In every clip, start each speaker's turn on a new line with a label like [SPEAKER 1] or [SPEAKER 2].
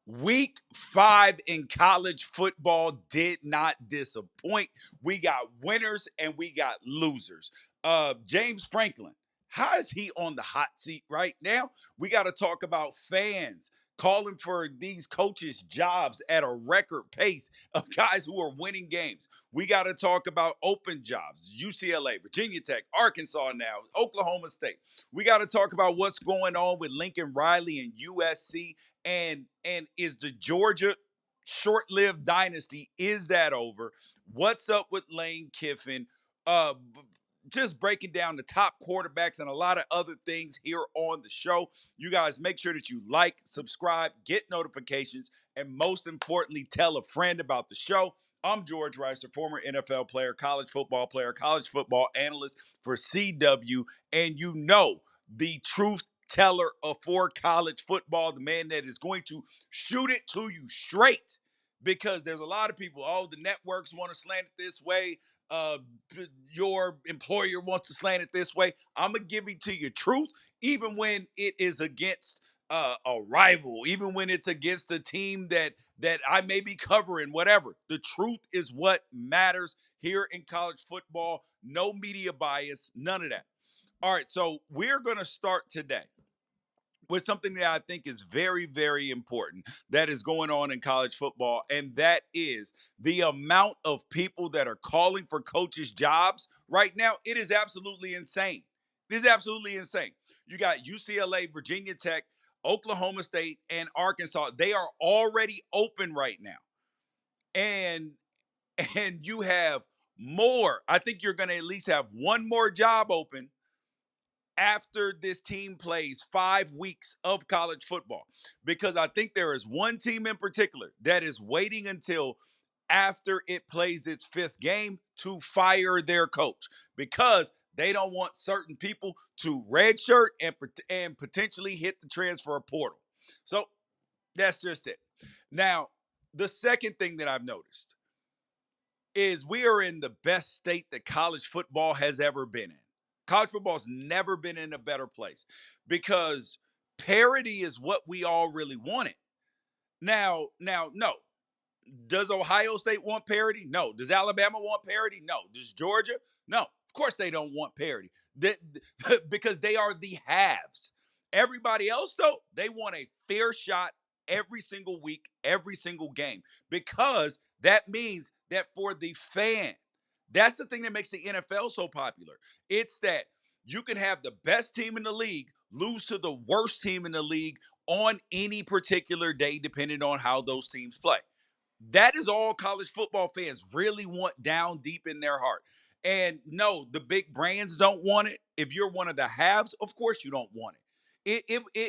[SPEAKER 1] Week 5 in college football did not disappoint. We got winners and we got losers. James Franklin, how is he on the hot seat right now? We got to talk about fans calling for these coaches' jobs at a record pace of guys who are winning games. We got to talk about open jobs, UCLA, Virginia Tech, Arkansas now, Oklahoma State. We got to talk about what's going on with Lincoln Riley and USC, and is the Georgia short-lived dynasty, is that over? What's up with Lane Kiffin? Just breaking down the top quarterbacks and a lot of other things here on the show. You guys make sure that you like, subscribe, get notifications, and most importantly, tell a friend about the show. I'm George Wrighster, former NFL player, college football analyst for CW, and you know the truth teller for college football, the man that is going to shoot it to you straight, because there's a lot of people, oh, the networks want to slant it this way, uh, your employer wants to slant it this way. I'm going to give it to you truth, even when it is against a rival, even when it's against a team that I may be covering, whatever. The truth is what matters here in college football. No media bias, none of that. All right, so we're going to start today with something that I think is very, very important that is going on in college football, and that is the amount of people that are calling for coaches' jobs right now. It is absolutely insane. It is absolutely insane. You got UCLA, Virginia Tech, Oklahoma State, and Arkansas. They are already open right now. And you have more. I think you're going to at least have one more job open after this team plays 5 weeks of college football, because I think there is one team in particular that is waiting until after it plays its 5th game to fire their coach, because they don't want certain people to redshirt and potentially hit the transfer portal. So that's just it. Now, the second thing that I've noticed is we are in the best state that college football has ever been in. College football's never been in a better place, because parity is what we all really wanted. Now, no. Does Ohio State want parity? No. Does Alabama want parity? No. Does Georgia? No. Of course they don't want parity. Because they are the halves. Everybody else, though, they want a fair shot every single week, every single game, because that means that for the fan, that's the thing that makes the NFL so popular. It's that you can have the best team in the league lose to the worst team in the league on any particular day, depending on how those teams play. That is all college football fans really want down deep in their heart. And no, the big brands don't want it. If you're one of the halves, of course you don't want it.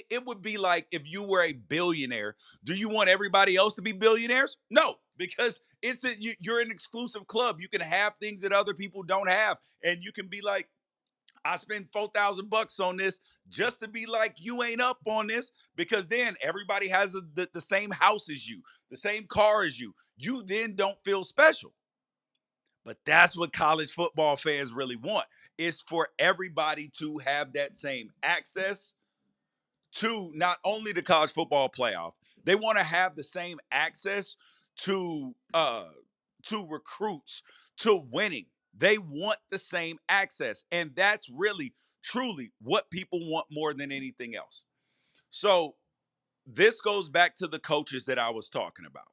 [SPEAKER 1] It would be like if you were a billionaire. Do you want everybody else to be billionaires? No, because you're an exclusive club. You can have things that other people don't have, and you can be like, I spend $4,000 on this just to be like, you ain't up on this, because then everybody has the same house as you, the same car as you. You then don't feel special. But that's what college football fans really want. Is for everybody to have that same access to not only the college football playoff, they want to have the same access to recruits, to winning. They want the same access. And that's really truly what people want more than anything else. So this goes back to the coaches that I was talking about.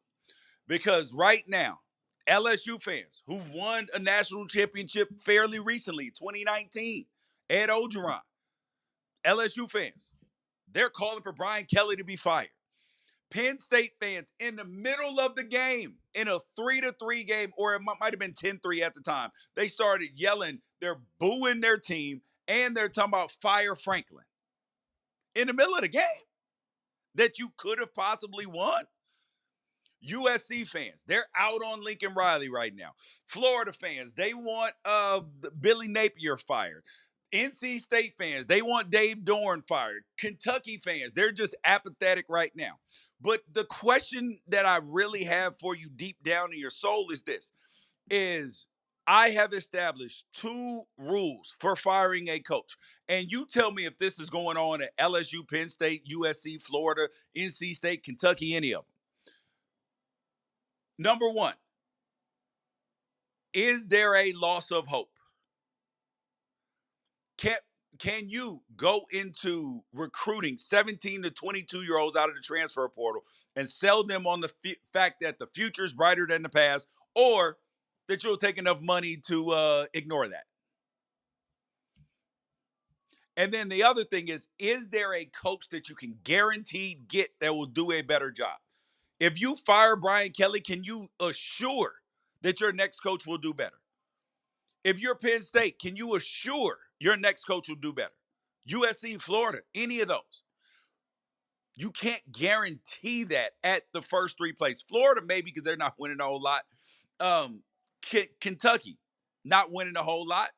[SPEAKER 1] Because right now, LSU fans who've won a national championship fairly recently, 2019, Ed Ogeron, LSU fans, they're calling for Brian Kelly to be fired. Penn State fans in the middle of the game, in a 3-3 game, or it might have been 10-3 at the time, they started yelling, they're booing their team, and they're talking about fire Franklin. In the middle of the game that you could have possibly won. USC fans, they're out on Lincoln Riley right now. Florida fans, they want Billy Napier fired. NC State fans, they want Dave Dorn fired. Kentucky fans, they're just apathetic right now. But the question that I really have for you deep down in your soul is this, is I have established 2 rules for firing a coach. And you tell me if this is going on at LSU, Penn State, USC, Florida, NC State, Kentucky, any of them. Number one, is there a loss of hope? Can can you go into recruiting 17 to 22-year-olds out of the transfer portal and sell them on the fact that the future is brighter than the past, or that you'll take enough money to ignore that? And then the other thing is there a coach that you can guaranteed get that will do a better job? If you fire Brian Kelly, can you assure that your next coach will do better? If you're Penn State, can you assure your next coach will do better? USC, Florida, any of those. You can't guarantee that at the first three places. Florida, maybe because they're not winning a whole lot. Um, Kentucky, not winning a whole lot.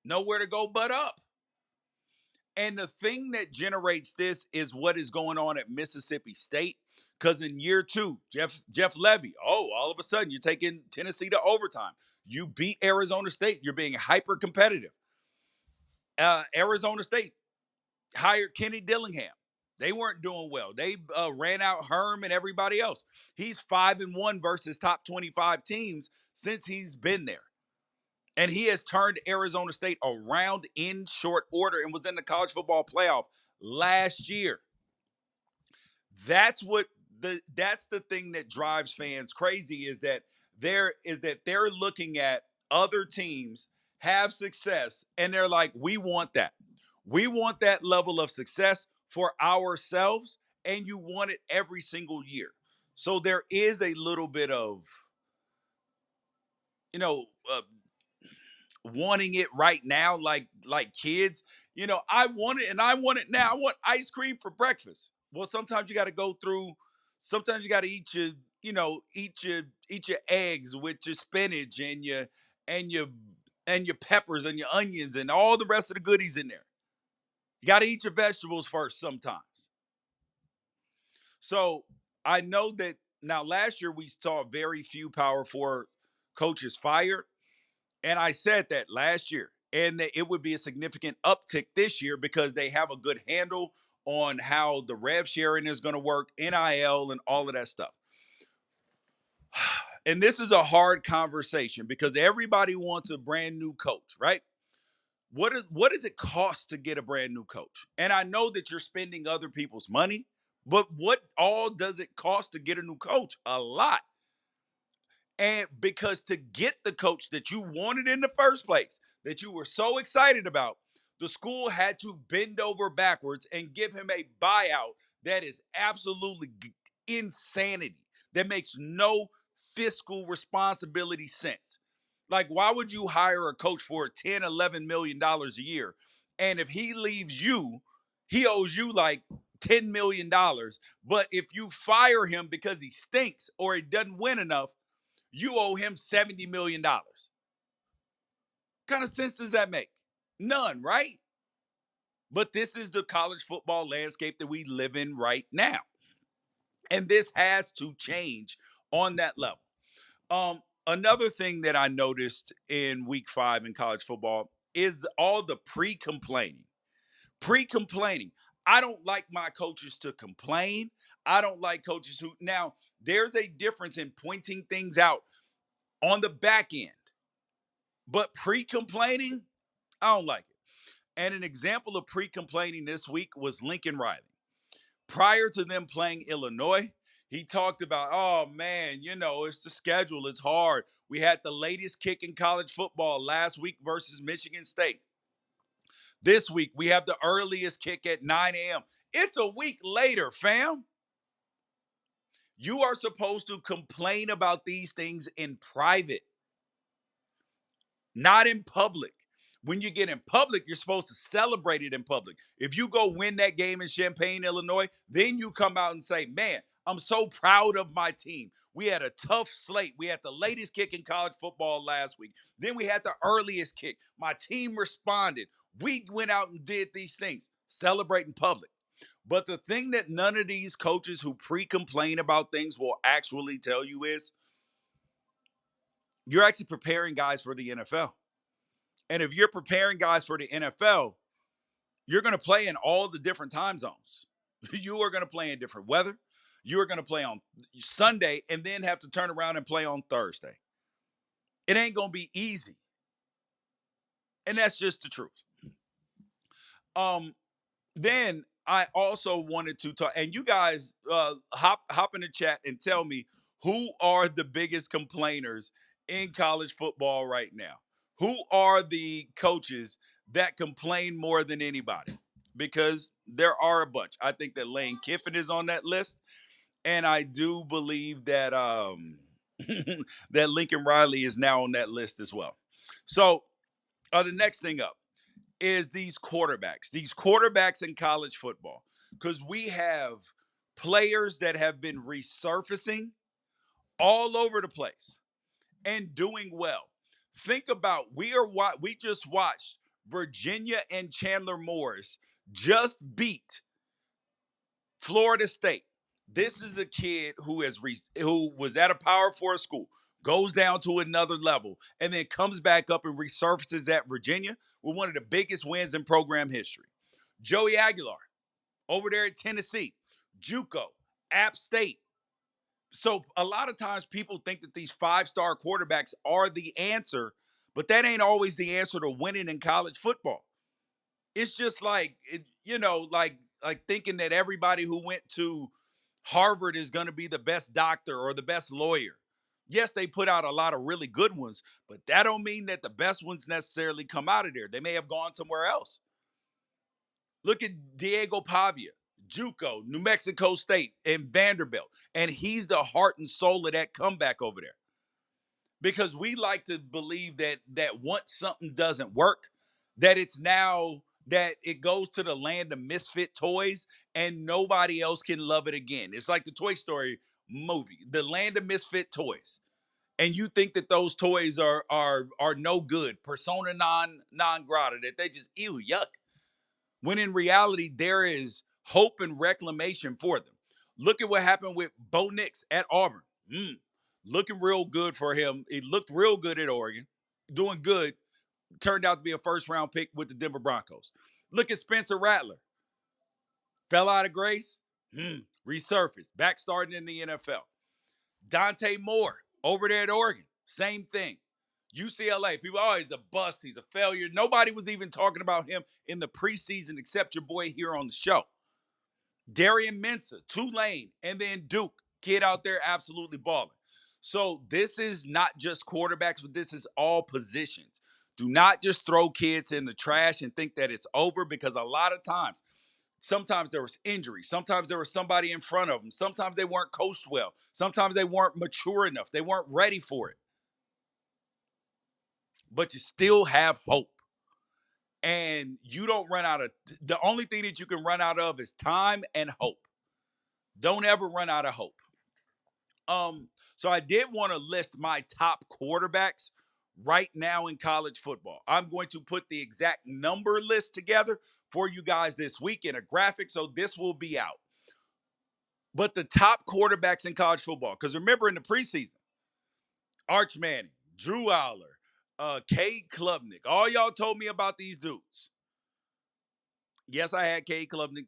[SPEAKER 1] Nowhere to go but up. And the thing that generates this is what is going on at Mississippi State. Because in year two, Jeff Levy, all of a sudden you're taking Tennessee to overtime. You beat Arizona State. You're being hyper competitive. Arizona State hired Kenny Dillingham. They weren't doing well. They ran out Herm and everybody else. He's 5-1 versus top 25 teams since he's been there. And he has turned Arizona State around in short order and was in the college football playoff last year. That's the thing that drives fans crazy is that they're looking at other teams have success and they're like, we want that. We want that level of success for ourselves, and you want it every single year. So there is a little bit of, you know, wanting it right now, like kids. I want it and I want it now. I want ice cream for breakfast. Well, sometimes you got to go through. Sometimes you got to eat your, eat your eggs with your spinach and your and your peppers and your onions and all the rest of the goodies in there. You got to eat your vegetables first sometimes. So I know that now last year we saw very few Power Four coaches fired. And I said that last year, and that it would be a significant uptick this year because they have a good handle on how the rev sharing is going to work, NIL, and all of that stuff. And this is a hard conversation because everybody wants a brand new coach, right? What does it cost to get a brand new coach? And I know that you're spending other people's money, but what all does it cost to get a new coach? A lot. And because to get the coach that you wanted in the first place, that you were so excited about, the school had to bend over backwards and give him a buyout that is absolutely insanity, that makes no fiscal responsibility sense. Like, why would you hire a coach for $10, $11 million a year? And if he leaves you, he owes you like $10 million. But if you fire him because he stinks or he doesn't win enough, you owe him $70 million. What kind of sense does that make? None, right? But this is the college football landscape that we live in right now. And this has to change on that level. Another thing that I noticed in week 5 in college football is all the pre-complaining. Pre-complaining. I don't like my coaches to complain. I don't like coaches who now there's a difference in pointing things out on the back end. But pre-complaining, I don't like it. And an example of pre-complaining this week was Lincoln Riley. Prior to them playing Illinois, he talked about, oh man, it's the schedule. It's hard. We had the latest kick in college football last week versus Michigan State. This week, we have the earliest kick at 9 a.m. It's a week later, fam. You are supposed to complain about these things in private, not in public. When you get in public, you're supposed to celebrate it in public. If you go win that game in Champaign, Illinois, then you come out and say, man, I'm so proud of my team. We had a tough slate. We had the latest kick in college football last week. Then we had the earliest kick. My team responded. We went out and did these things. Celebrate in public. But the thing that none of these coaches who pre-complain about things will actually tell you is you're actually preparing guys for the NFL. And if you're preparing guys for the NFL, you're going to play in all the different time zones. You are going to play in different weather. You're going to play on Sunday and then have to turn around and play on Thursday. It ain't going to be easy. And that's just the truth. Um, then I also wanted to talk, and you guys hop in the chat and tell me who are the biggest complainers in college football right now. Who are the coaches that complain more than anybody? Because there are a bunch. I think that Lane Kiffin is on that list, and I do believe that that Lincoln Riley is now on that list as well. So the next thing up is these quarterbacks in college football, because we have players that have been resurfacing all over the place and doing well. Think about we just watched Virginia and Chandler Morris just beat Florida State. This is a kid who was at a Power 4 school, goes down to another level, and then comes back up and resurfaces at Virginia with one of the biggest wins in program history. Joey Aguilar over there at Tennessee, JUCO, App State. So a lot of times people think that these five-star quarterbacks are the answer, but that ain't always the answer to winning in college football. It's just like like thinking that everybody who went to Harvard is going to be the best doctor or the best lawyer. Yes, they put out a lot of really good ones, but that don't mean that the best ones necessarily come out of there. They may have gone somewhere else. Look at Diego Pavia, JUCO, New Mexico State, and Vanderbilt, and he's the heart and soul of that comeback over there. Because we like to believe that once something doesn't work, that it's now that it goes to the land of misfit toys and nobody else can love it again. It's like the Toy Story movie, the land of misfit toys. And you think that those toys are no good, persona non grata, that they just ew, yuck. When in reality, there is hope and reclamation for them. Look at what happened with Bo Nix at Auburn. Looking real good for him. He looked real good at Oregon, doing good. Turned out to be a first-round pick with the Denver Broncos. Look at Spencer Rattler. Fell out of grace, resurfaced, back starting in the NFL. Dante Moore over there at Oregon, same thing. UCLA, people, oh, he's a bust, he's a failure. Nobody was even talking about him in the preseason except your boy here on the show. Darian Mensah, Tulane, and then Duke, kid out there absolutely balling. So this is not just quarterbacks, but this is all positions. Do not just throw kids in the trash and think that it's over, because a lot of times, sometimes there was injury. Sometimes there was somebody in front of them. Sometimes they weren't coached well. Sometimes they weren't mature enough. They weren't ready for it. But you still have hope. And you don't run out of, the only thing that you can run out of is time and hope. Don't ever run out of hope. So I did want to list my top quarterbacks right now in college football. I'm going to put the exact number list together for you guys this week in a graphic, so this will be out. But the top quarterbacks in college football, because remember in the preseason, Arch Manning, Drew Aller, Cade Klubnik, all y'all told me about these dudes. Yes, I had Cade Klubnik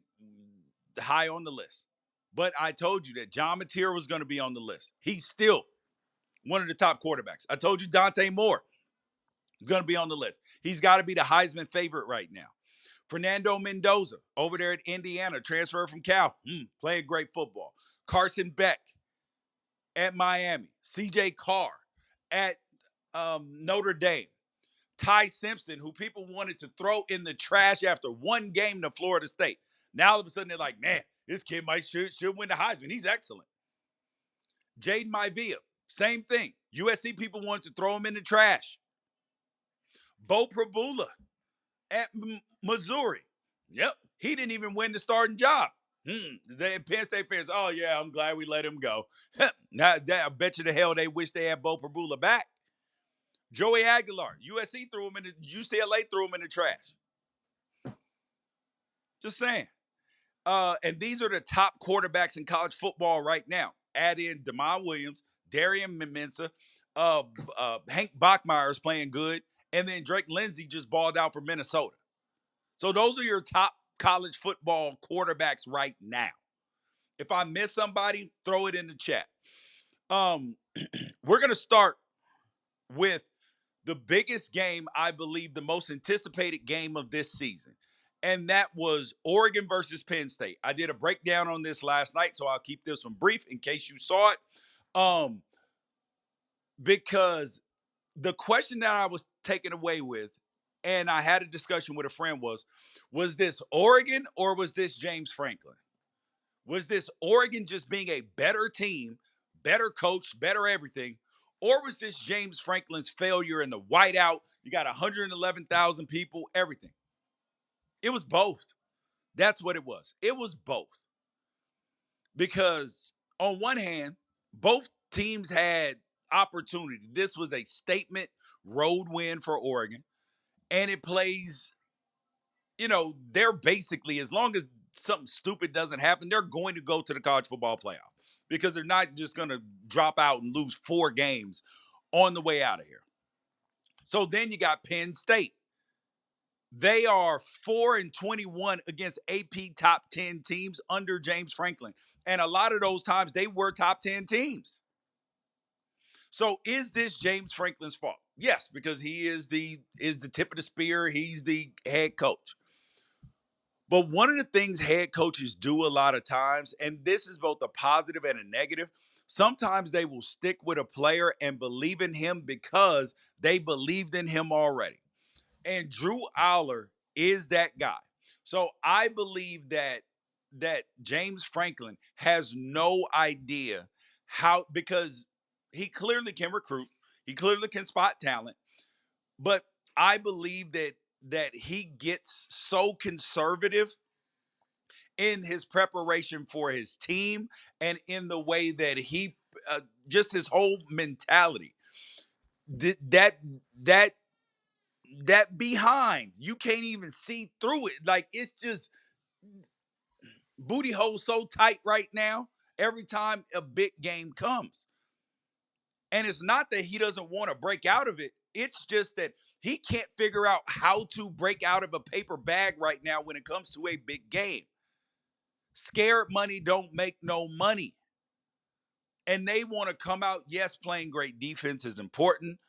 [SPEAKER 1] high on the list. But I told you that John Mateer was going to be on the list. He's still one of the top quarterbacks. I told you Dante Moore is going to be on the list. He's got to be the Heisman favorite right now. Fernando Mendoza over there at Indiana, transferred from Cal, playing great football. Carson Beck at Miami. C.J. Carr at Notre Dame. Ty Simpson, who people wanted to throw in the trash after one game to Florida State. Now all of a sudden they're like, man, this kid should win the Heisman. He's excellent. Jaden Maivia, same thing. USC people wanted to throw him in the trash. Bo Prabula at Missouri. Yep, he didn't even win the starting job. Penn State fans, oh yeah, I'm glad we let him go. Now, I bet you the hell they wish they had Bo Prabula back. Joey Aguilar, UCLA threw him in the trash. Just saying. And these are the top quarterbacks in college football right now. Add in Damon Williams, Darian Mensah, Hank Bachmeier is playing good, and then Drake Lindsey just balled out for Minnesota. So those are your top college football quarterbacks right now. If I miss somebody, throw it in the chat. Um, we're going to start with the biggest game, I believe, the most anticipated game of this season. And that was Oregon versus Penn State. I did a breakdown on this last night, so I'll keep this one brief in case you saw it. Because the question that I was taken away with, and I had a discussion with a friend, was this Oregon or was this James Franklin? Was this Oregon just being a better team, better coach, better everything? Or was this James Franklin's failure in the whiteout? You got 111,000 people, everything. It was both. That's what it was. It was both. Because on one hand, both teams had opportunity. This was a statement road win for Oregon. And it plays, they're basically, as long as something stupid doesn't happen, they're going to go to the college football playoff because they're not just going to drop out and lose 4 games on the way out of here. So then you got Penn State. They are 4-21 against AP top 10 teams under James Franklin. And a lot of those times they were top 10 teams. So is this James Franklin's fault? Yes, because he is the tip of the spear. He's the head coach. But one of the things head coaches do a lot of times, and this is both a positive and a negative, sometimes they will stick with a player and believe in him because they believed in him already. And Drew Aller is that guy. So I believe that James Franklin has no idea how, because he clearly can recruit, he clearly can spot talent, but I believe that he gets so conservative in his preparation for his team and in the way that he just his whole mentality. That that that behind, you can't even see through it. Like, it's just booty hole so tight right now every time a big game comes. And it's not that he doesn't want to break out of it. It's just that he can't figure out how to break out of a paper bag right now when it comes to a big game. Scared money don't make no money. And they want to come out, yes, playing great defense is important,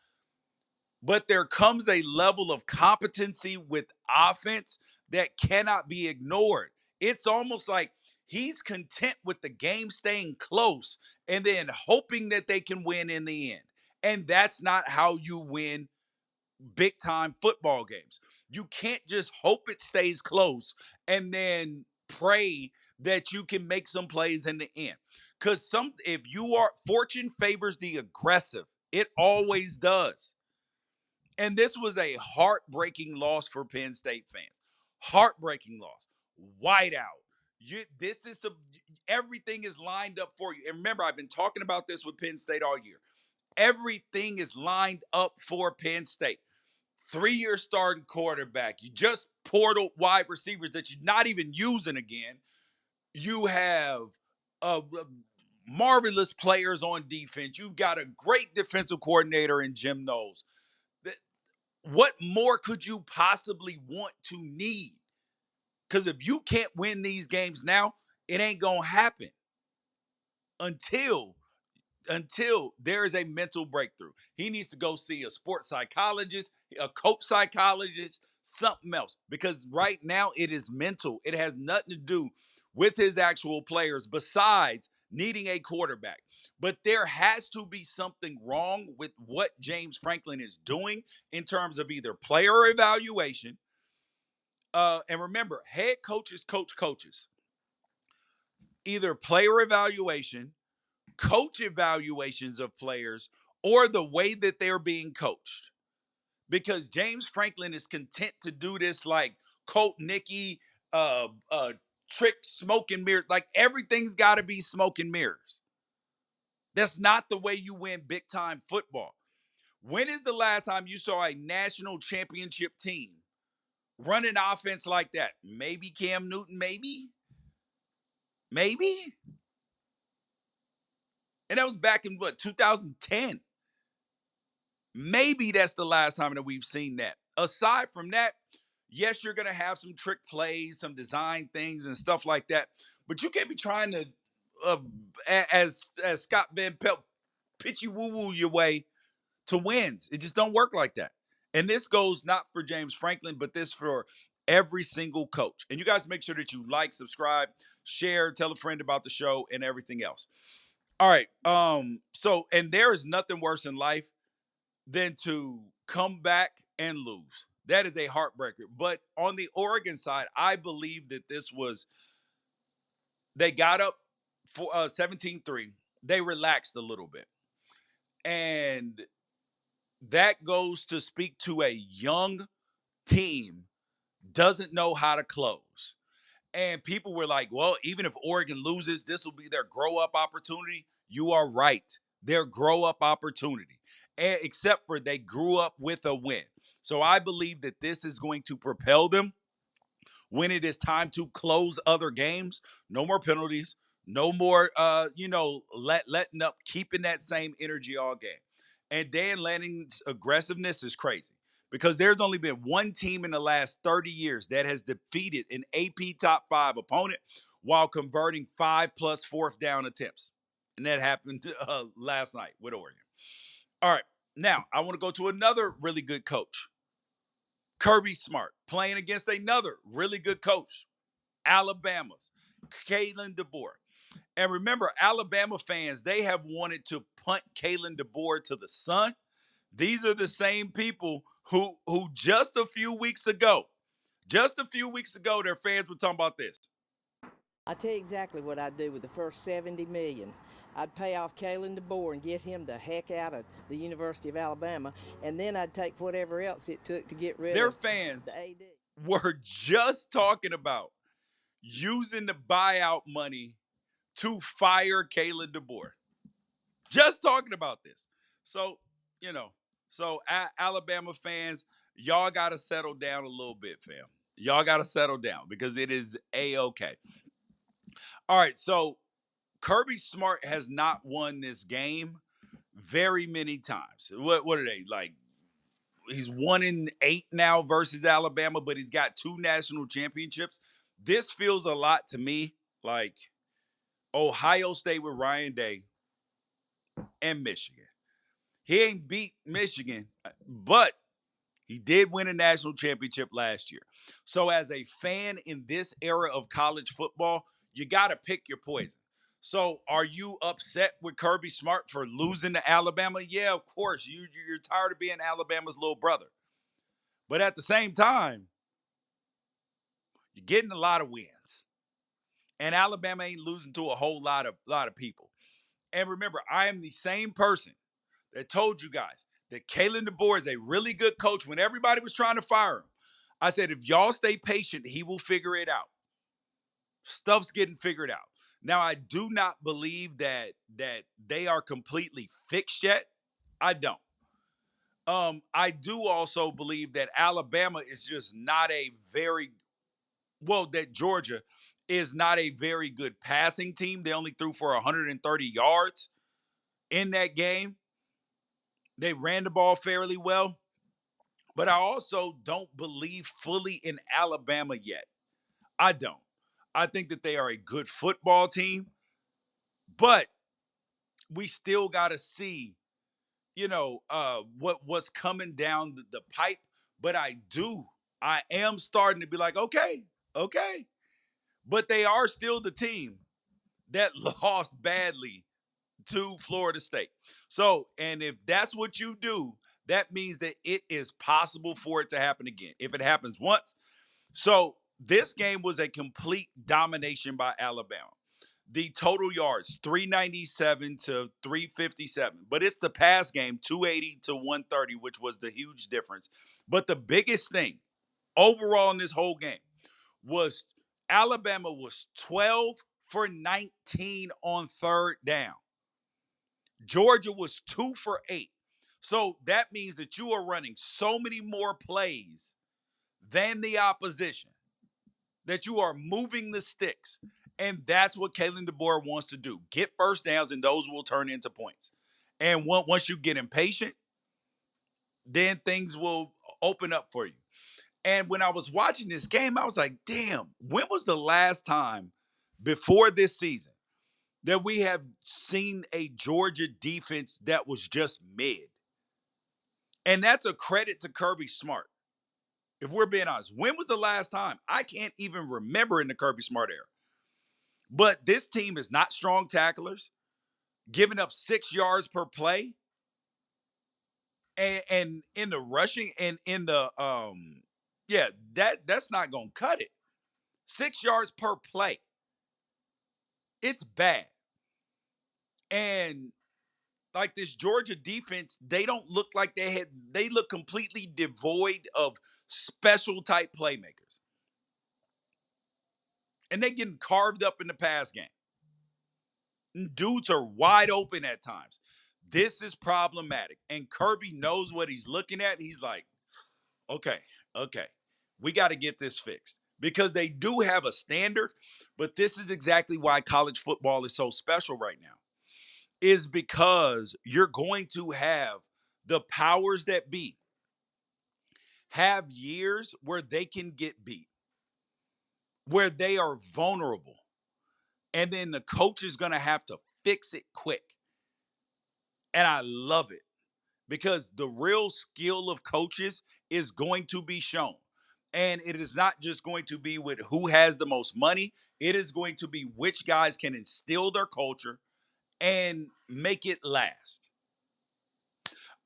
[SPEAKER 1] but there comes a level of competency with offense that cannot be ignored. It's almost like he's content with the game staying close and then hoping that they can win in the end. And that's not how you win big time football games. You can't just hope it stays close and then pray that you can make some plays in the end. Because if you are, fortune favors the aggressive. It always does. And this was a heartbreaking loss for Penn State fans. Heartbreaking loss. Whiteout. Everything is lined up for you. And remember, I've been talking about this with Penn State all year. Everything is lined up for Penn State. 3-year starting quarterback. You just portal wide receivers that you're not even using again. You have marvelous players on defense. You've got a great defensive coordinator in Jim Knowles. What more could you possibly want to need? Because if you can't win these games now, it ain't going to happen until there is a mental breakthrough. He needs to go see a sports psychologist, a coach psychologist, something else. Because right now it is mental. It has nothing to do with his actual players besides needing a quarterback. But there has to be something wrong with what James Franklin is doing in terms of either player evaluation. And remember, head coaches coach coaches. Either player evaluation, coach evaluations of players, or the way that they're being coached. Because James Franklin is content to do this like Colt Nicky, trick, smoke and mirrors. Like, everything's got to be smoke and mirrors. That's not the way you win big time football. When is the last time you saw a national championship team run an offense like that? Maybe Cam Newton, maybe. And that was back in 2010. Maybe that's the last time that we've seen that. Aside from that, yes, you're going to have some trick plays, some design things and stuff like that. But you can't be trying to uh, as Scott Van Pelt pitch you woo woo your way to wins. It just don't work like that. And this goes not for James Franklin, but this for every single coach. And you guys make sure that you like, subscribe, share, tell a friend about the show, and everything else. All right. So and there is nothing worse in life than to come back and lose. That is a heartbreaker. But on the Oregon side, I believe that this was they got up for 17-3. They relaxed a little bit. And that goes to speak to a young team doesn't know how to close. And people were like, well, even if Oregon loses, this will be their grow up opportunity. You are right. Their grow up opportunity. And except for they grew up with a win. So I believe that this is going to propel them when it is time to close other games. No more penalties. No more letting up, keeping that same energy all game. And Dan Lanning's aggressiveness is crazy because there's only been one team in the last 30 years that has defeated an AP top 5 opponent while converting 5+ fourth down attempts. And that happened last night with Oregon. All right. Now, I want to go to another really good coach, Kirby Smart, playing against another really good coach, Alabama's Kalen DeBoer. And remember, Alabama fans, they have wanted to punt Kalen DeBoer to the sun. These are the same people who just a few weeks ago, their fans were talking about this.
[SPEAKER 2] I tell you exactly what I'd do with the first $70 million. I'd pay off Kalen DeBoer and get him the heck out of the University of Alabama, and then I'd take whatever else it took to get rid
[SPEAKER 1] Their
[SPEAKER 2] of
[SPEAKER 1] fans
[SPEAKER 2] the AD.
[SPEAKER 1] were just talking about using the buyout money to fire Kalen DeBoer. Just talking about this. So, Alabama fans, y'all got to settle down a little bit, fam. Y'all got to settle down because it is A-okay. All right, so Kirby Smart has not won this game very many times. What are they like? He's 1-8 now versus Alabama, but he's got 2 national championships. This feels a lot to me like Ohio State with Ryan Day and Michigan. He ain't beat Michigan, but he did win a national championship last year. So as a fan in this era of college football, you got to pick your poison. So are you upset with Kirby Smart for losing to Alabama? Yeah, of course. You're tired of being Alabama's little brother. But at the same time, you're getting a lot of wins. And Alabama ain't losing to a whole lot of people. And remember, I am the same person that told you guys that Kalen DeBoer is a really good coach when everybody was trying to fire him. I said, if y'all stay patient, he will figure it out. Stuff's getting figured out. Now, I do not believe that they are completely fixed yet. I don't. I do also believe that Alabama is just not that Georgia is not a very good passing team. They only threw for 130 yards in that game. They ran the ball fairly well. But I also don't believe fully in Alabama yet. I don't. I think that they are a good football team, but we still got to see, what's coming down the pipe. But I am starting to be like, okay. But they are still the team that lost badly to Florida State. So, and if that's what you do, that means that it is possible for it to happen again. If it happens once. So, this game was a complete domination by Alabama. The total yards 397 to 357. But it's the pass game 280 to 130, which was the huge difference. But the biggest thing overall in this whole game was Alabama was 12 for 19 on third down. Georgia was 2 for 8. So that means that you are running so many more plays than the opposition, that you are moving the sticks. And that's what Kalen DeBoer wants to do. Get first downs, and those will turn into points. And once you get impatient, then things will open up for you. And when I was watching this game, I was like, damn, when was the last time before this season that we have seen a Georgia defense that was just mid. And that's a credit to Kirby Smart. If we're being honest, when was the last time? I can't even remember in the Kirby Smart era. But this team is not strong tacklers, giving up 6 yards per play. And in the rushing and in the yeah, that's not gonna cut it. 6 yards per play. It's bad. And like this Georgia defense, they don't look like they look completely devoid of special type playmakers. And they getting carved up in the pass game. And dudes are wide open at times. This is problematic. And Kirby knows what he's looking at. He's like, okay, okay, we got to get this fixed. Because they do have a standard, but this is exactly why college football is so special right now. Is because you're going to have the powers that be have years where they can get beat, where they are vulnerable. And then the coach is going to have to fix it quick. And I love it because the real skill of coaches is going to be shown. And it is not just going to be with who has the most money, it is going to be which guys can instill their culture and make it last.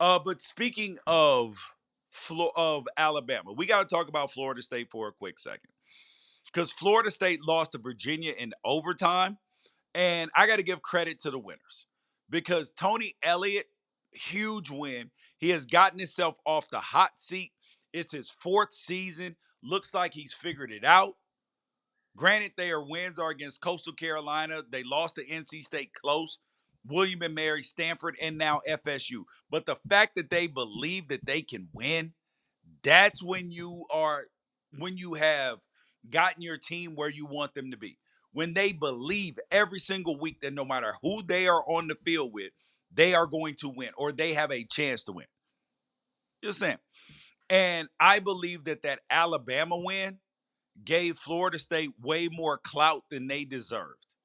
[SPEAKER 1] But speaking of Alabama, we got to talk about Florida State for a quick second because Florida State lost to Virginia in overtime, and I got to give credit to the winners because Tony Elliott, huge win. He has gotten himself off the hot seat. It's his fourth season. Looks like he's figured it out. Granted, their wins are against Coastal Carolina. They lost to NC State close, William and Mary, Stanford, and now FSU. But the fact that they believe that they can win, that's when you have gotten your team where you want them to be. When they believe every single week that no matter who they are on the field with, they are going to win or they have a chance to win. Just saying. And I believe that Alabama win gave Florida State way more clout than they deserved.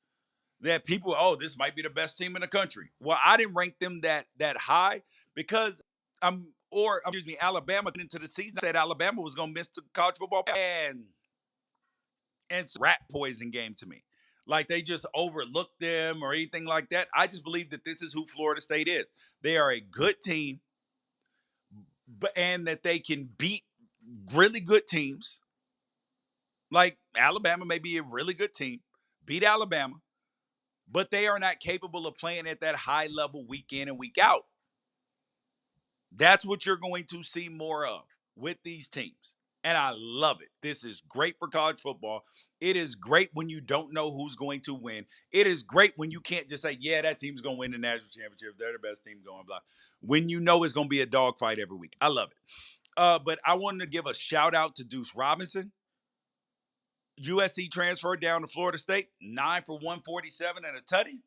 [SPEAKER 1] That people, oh, this might be the best team in the country. Well, I didn't rank them that high because excuse me, Alabama into the season I said Alabama was gonna miss the college football and it's a rat poison game to me. Like they just overlooked them or anything like that. I just believe that this is who Florida State is. They are a good team, but and that they can beat really good teams. Like Alabama may be a really good team, beat Alabama, but they are not capable of playing at that high level week in and week out. That's what you're going to see more of with these teams. And I love it. This is great for college football. It is great when you don't know who's going to win. It is great when you can't just say, yeah, that team's going to win the national championship. They're the best team going, blah. When you know it's going to be a dogfight every week. I love it. But I wanted to give a shout out to Deuce Robinson. USC transferred down to Florida State, 9 for 147 and a tutty.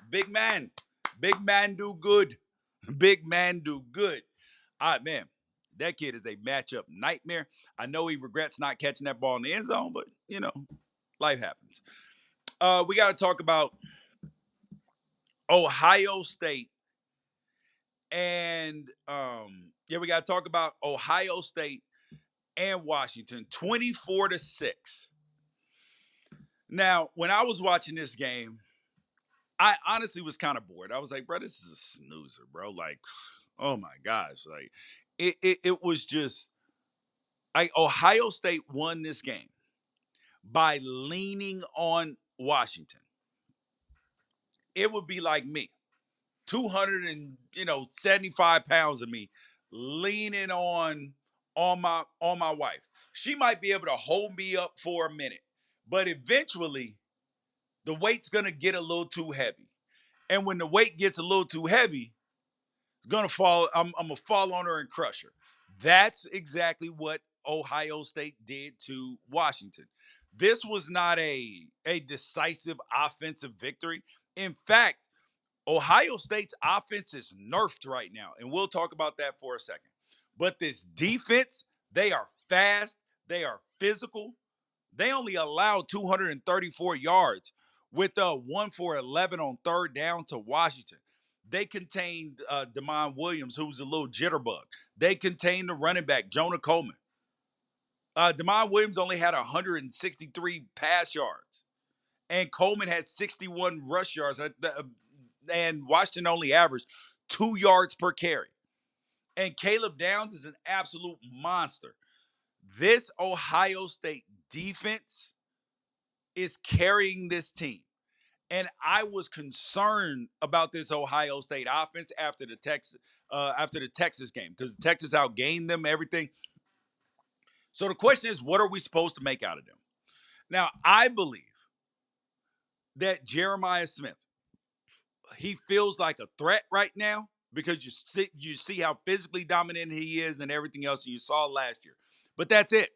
[SPEAKER 1] Big man. Big man do good. Big man do good. All right, man. That kid is a matchup nightmare. I know he regrets not catching that ball in the end zone, but, life happens. We got to talk about Ohio State. And, we got to talk about Ohio State and Washington, 24-6. Now, when I was watching this game, I honestly was kind of bored. I was like, bro, this is a snoozer, bro. Like, oh my gosh. Like, it was just Ohio State won this game by leaning on Washington. It would be like me, 275 pounds of me, leaning on my wife. She might be able to hold me up for a minute, but eventually the weight's gonna get a little too heavy. And when the weight gets a little too heavy, it's gonna fall. I'm gonna fall on her and crush her. That's exactly what Ohio State did to Washington. This was not a decisive offensive victory. In fact, Ohio State's offense is nerfed right now, and we'll talk about that for a second. But this defense, they are fast, they are physical. They only allowed 234 yards, with 1 for 11 on third down to Washington. They contained Damon Williams, who's a little jitterbug. They contained the running back, Jonah Coleman. Damon Williams only had 163 pass yards, and Coleman had 61 rush yards, and Washington only averaged 2 yards per carry. And Caleb Downs is an absolute monster. This Ohio State defense is carrying this team. And I was concerned about this Ohio State offense after the Texas game, because Texas outgained them, everything. So the question is, what are we supposed to make out of them? Now, I believe that Jeremiah Smith, he feels like a threat right now because you see how physically dominant he is and everything else you saw last year. But that's it,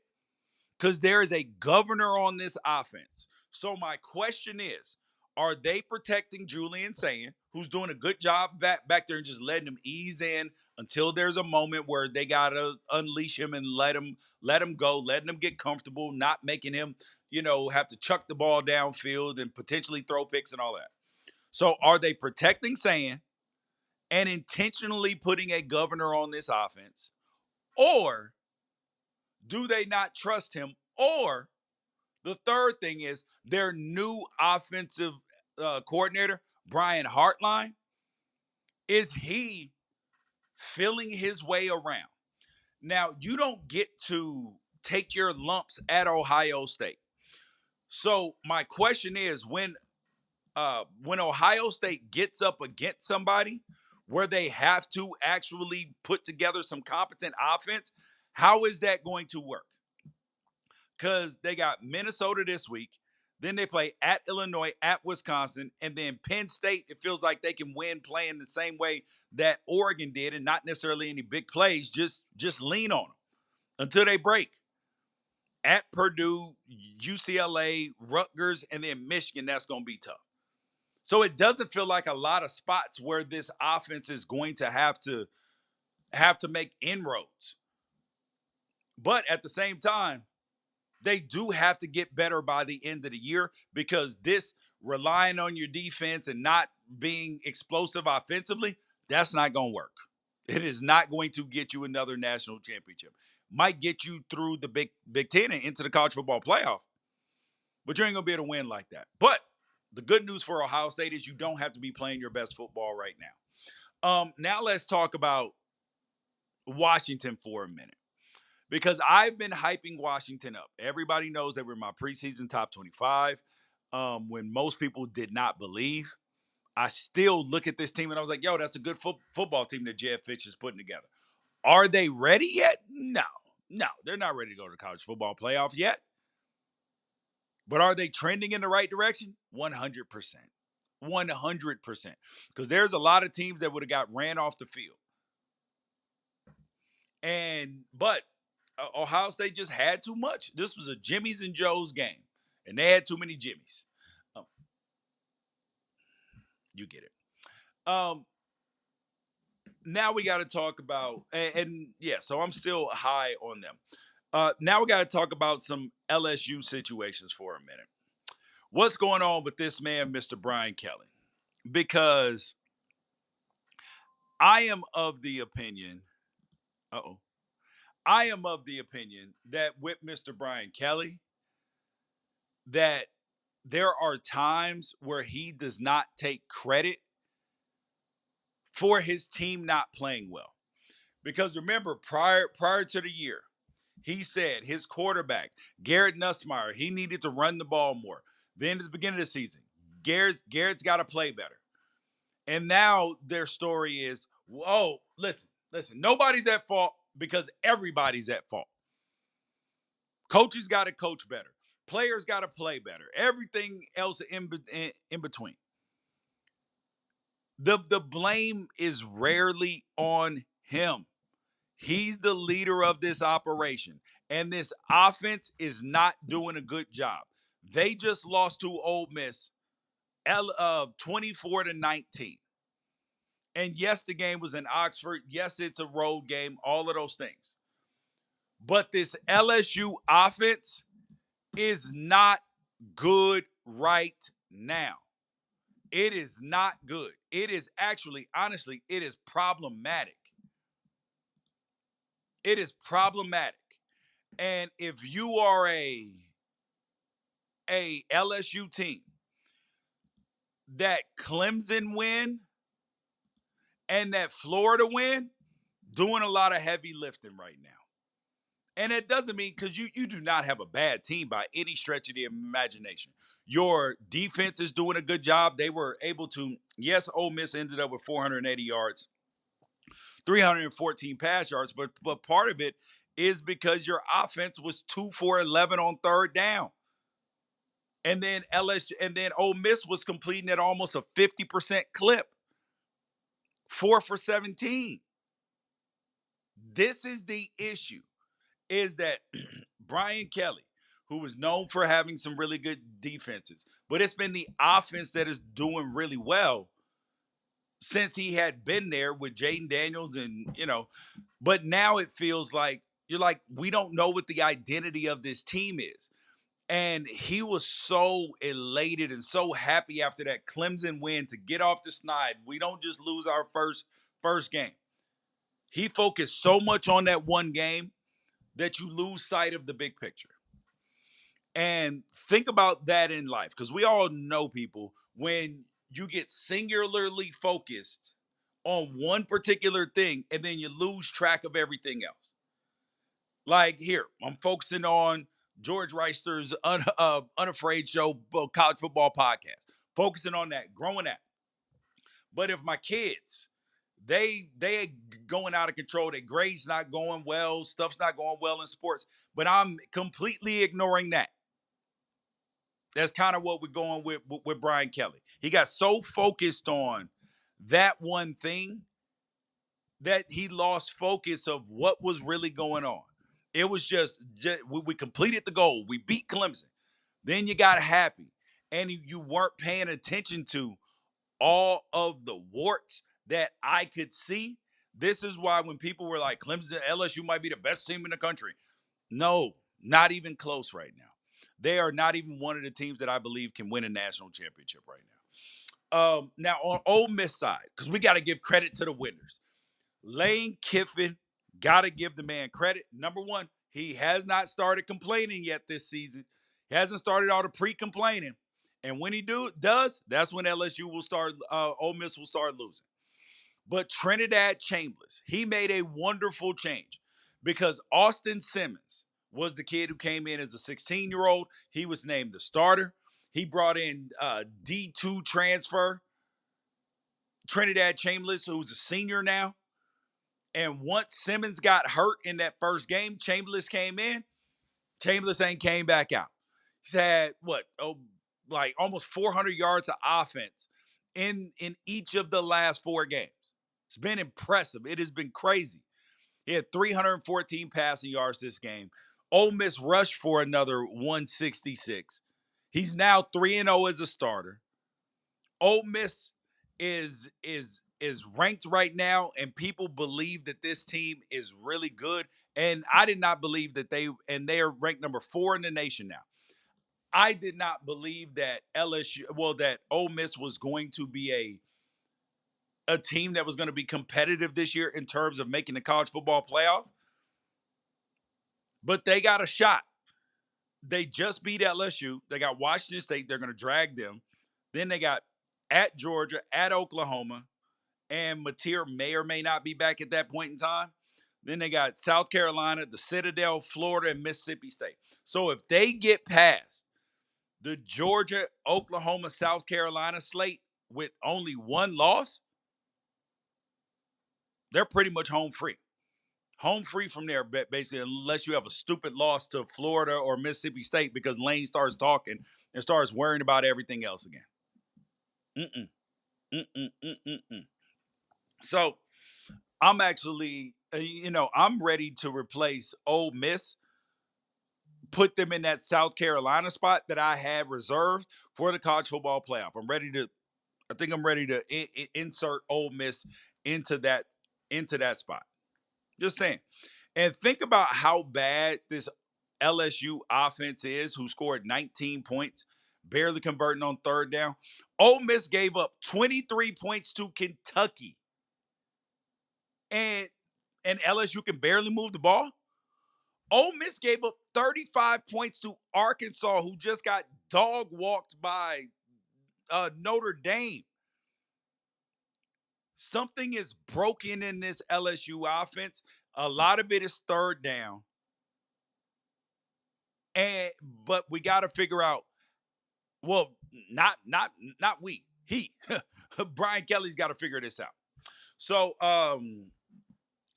[SPEAKER 1] because there is a governor on this offense. So my question is, are they protecting Julian Sayin, who's doing a good job back there and just letting him ease in until there's a moment where they gotta unleash him and let him go, letting him get comfortable, not making him, have to chuck the ball downfield and potentially throw picks and all that. So are they protecting Sayin and intentionally putting a governor on this offense? Or do they not trust him? Or the third thing is their new offensive coordinator, Brian Hartline, is he feeling his way around? Now, you don't get to take your lumps at Ohio State. So my question is, when Ohio State gets up against somebody where they have to actually put together some competent offense, how is that going to work? Because they got Minnesota this week. Then they play at Illinois, at Wisconsin, and then Penn State. It feels like they can win playing the same way that Oregon did, and not necessarily any big plays. Just lean on them until they break. At Purdue, UCLA, Rutgers, and then Michigan, that's going to be tough. So it doesn't feel like a lot of spots where this offense is going to have to make inroads. But at the same time, they do have to get better by the end of the year, because this relying on your defense and not being explosive offensively, that's not going to work. It is not going to get you another national championship. Might get you through the Big Ten and into the college football playoff, but you ain't going to be able to win like that. But the good news for Ohio State is you don't have to be playing your best football right now. Now let's talk about Washington for a minute, because I've been hyping Washington up. Everybody knows they were my preseason top 25 when most people did not believe. I still look at this team and I was like, yo, that's a good football team that Jeff Fitch is putting together. Are they ready yet? No, they're not ready to go to college football playoff yet. But are they trending in the right direction? 100%. 100%. Because there's a lot of teams that would have got ran off the field. But Ohio State just had too much. This was a Jimmy's and Joe's game, and they had too many Jimmys. You get it. Now we got to talk about, so I'm still high on them. Now we got to talk about some LSU situations for a minute. What's going on with this man, Mr. Brian Kelly? Because I am of the opinion that with Mr. Brian Kelly, that there are times where he does not take credit for his team not playing well. Because remember, prior to the year, he said his quarterback, Garrett Nussmeier, he needed to run the ball more. Then at the beginning of the season, Garrett's got to play better. And now their story is, listen, nobody's at fault because everybody's at fault. Coaches got to coach better. Players got to play better. Everything else in between. The blame is rarely on him. He's the leader of this operation, and this offense is not doing a good job. They just lost to Ole Miss 24-19. And yes, the game was in Oxford. Yes, it's a road game, all of those things. But this LSU offense is not good right now. It is not good. It is actually, honestly, it is problematic. It is problematic. And if you are a LSU team, that Clemson win and that Florida win, doing a lot of heavy lifting right now. And it doesn't mean because you do not have a bad team by any stretch of the imagination. Your defense is doing a good job. They were able to, yes, Ole Miss ended up with 480 yards, 314 pass yards, but part of it is because your offense was 2 for 11 on third down. And then Ole Miss was completing at almost a 50% clip, 4 for 17. This is the issue, is that Brian Kelly, who was known for having some really good defenses, but it's been the offense that is doing really well since he had been there with Jaden Daniels but now it feels like you're like, we don't know what the identity of this team is. And he was so elated and so happy after that Clemson win to get off the snide. We don't just lose our first game. He focused so much on that one game that you lose sight of the big picture. And think about that in life, because we all know people when you get singularly focused on one particular thing and then you lose track of everything else. Like here, I'm focusing on George Wrighster's Unafraid Show college football podcast, focusing on that, growing that. But if my kids, they going out of control, their grades not going well, stuff's not going well in sports, but I'm completely ignoring that. That's kind of what we're going with Brian Kelly. He got so focused on that one thing that he lost focus of what was really going on. It was just we completed the goal. We beat Clemson. Then you got happy, and you weren't paying attention to all of the warts that I could see. This is why when people were like, Clemson, LSU might be the best team in the country. No, not even close right now. They are not even one of the teams that I believe can win a national championship right now. Now on Ole Miss side, because we got to give credit to the winners. Lane Kiffin, got to give the man credit. Number one, he has not started complaining yet this season. He hasn't started all the pre-complaining. And when he does, that's when LSU will start, Ole Miss will start losing. But Trinidad Chambliss, he made a wonderful change because Austin Simmons was the kid who came in as a 16-year-old. He was named the starter. He brought in D2 transfer, Trinidad Chambliss, who's a senior now. And once Simmons got hurt in that first game, Chambliss came in. Chambliss ain't came back out. He's had like almost 400 yards of offense in each of the last four games. It's been impressive. It has been crazy. He had 314 passing yards this game. Ole Miss rushed for another 166. He's now 3-0 as a starter. Ole Miss is ranked right now, and people believe that this team is really good. And I did not believe that they are ranked number 4 in the nation now. I did not believe that that Ole Miss was going to be a team that was going to be competitive this year in terms of making the college football playoff. But they got a shot. They just beat LSU. They got Washington State. They're going to drag them. Then they got at Georgia, at Oklahoma, and Mateer may or may not be back at that point in time. Then they got South Carolina, the Citadel, Florida, and Mississippi State. So if they get past the Georgia, Oklahoma, South Carolina slate with only one loss, they're pretty much home free. Home free from there, basically, unless you have a stupid loss to Florida or Mississippi State because Lane starts talking and starts worrying about everything else again. Mm-mm. Mm-mm. Mm-mm. So I'm actually, I'm ready to replace Ole Miss, put them in that South Carolina spot that I had reserved for the college football playoff. I think I'm ready to insert Ole Miss into that spot. Just saying. And think about how bad this LSU offense is, who scored 19 points, barely converting on third down. Ole Miss gave up 23 points to Kentucky. And LSU can barely move the ball. Ole Miss gave up 35 points to Arkansas, who just got dog walked by Notre Dame. Something is broken in this LSU offense. A lot of it is third down. But we got to figure out, well, not we. He Brian Kelly's got to figure this out. So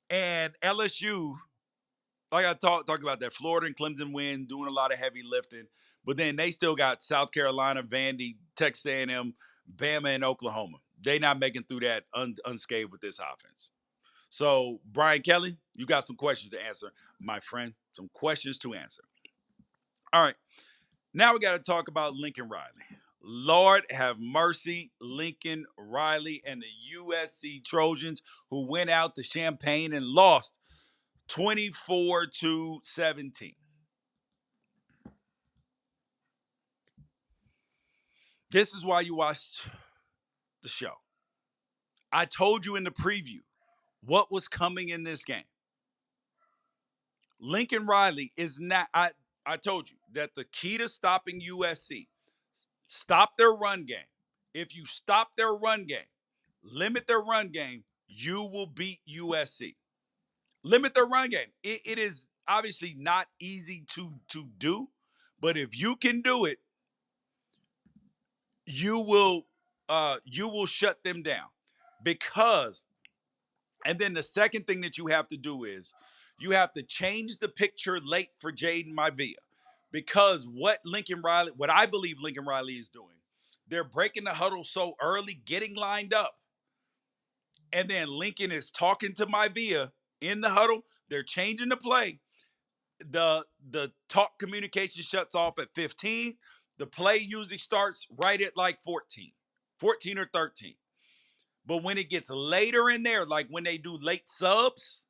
[SPEAKER 1] and LSU, like I talked about that Florida and Clemson win, doing a lot of heavy lifting, but then they still got South Carolina, Vandy, Texas A&M, Bama, and Oklahoma. They not making through that unscathed with this offense. So, Brian Kelly, you got some questions to answer, my friend. Some questions to answer. All right. Now we got to talk about Lincoln Riley. Lord have mercy, Lincoln Riley and the USC Trojans, who went out to Champaign and lost 24-17. This is why you watched the show. I told you in the preview what was coming in this game. Lincoln Riley is not, I told you that the key to stopping USC, stop their run game. If you stop their run game, limit their run game, you will beat USC. Limit their run game. It is obviously not easy to do, but if you can do it, you will shut them down. Because, and then the second thing that you have to do is you have to change the picture late for Jaden Maivia. Because what I believe Lincoln Riley is doing, they're breaking the huddle so early, getting lined up. And then Lincoln is talking to Maivia in the huddle. They're changing the play. The talk communication shuts off at 15. The play usually starts right at like 14 or 13. But when it gets later in there, like when they do late subs,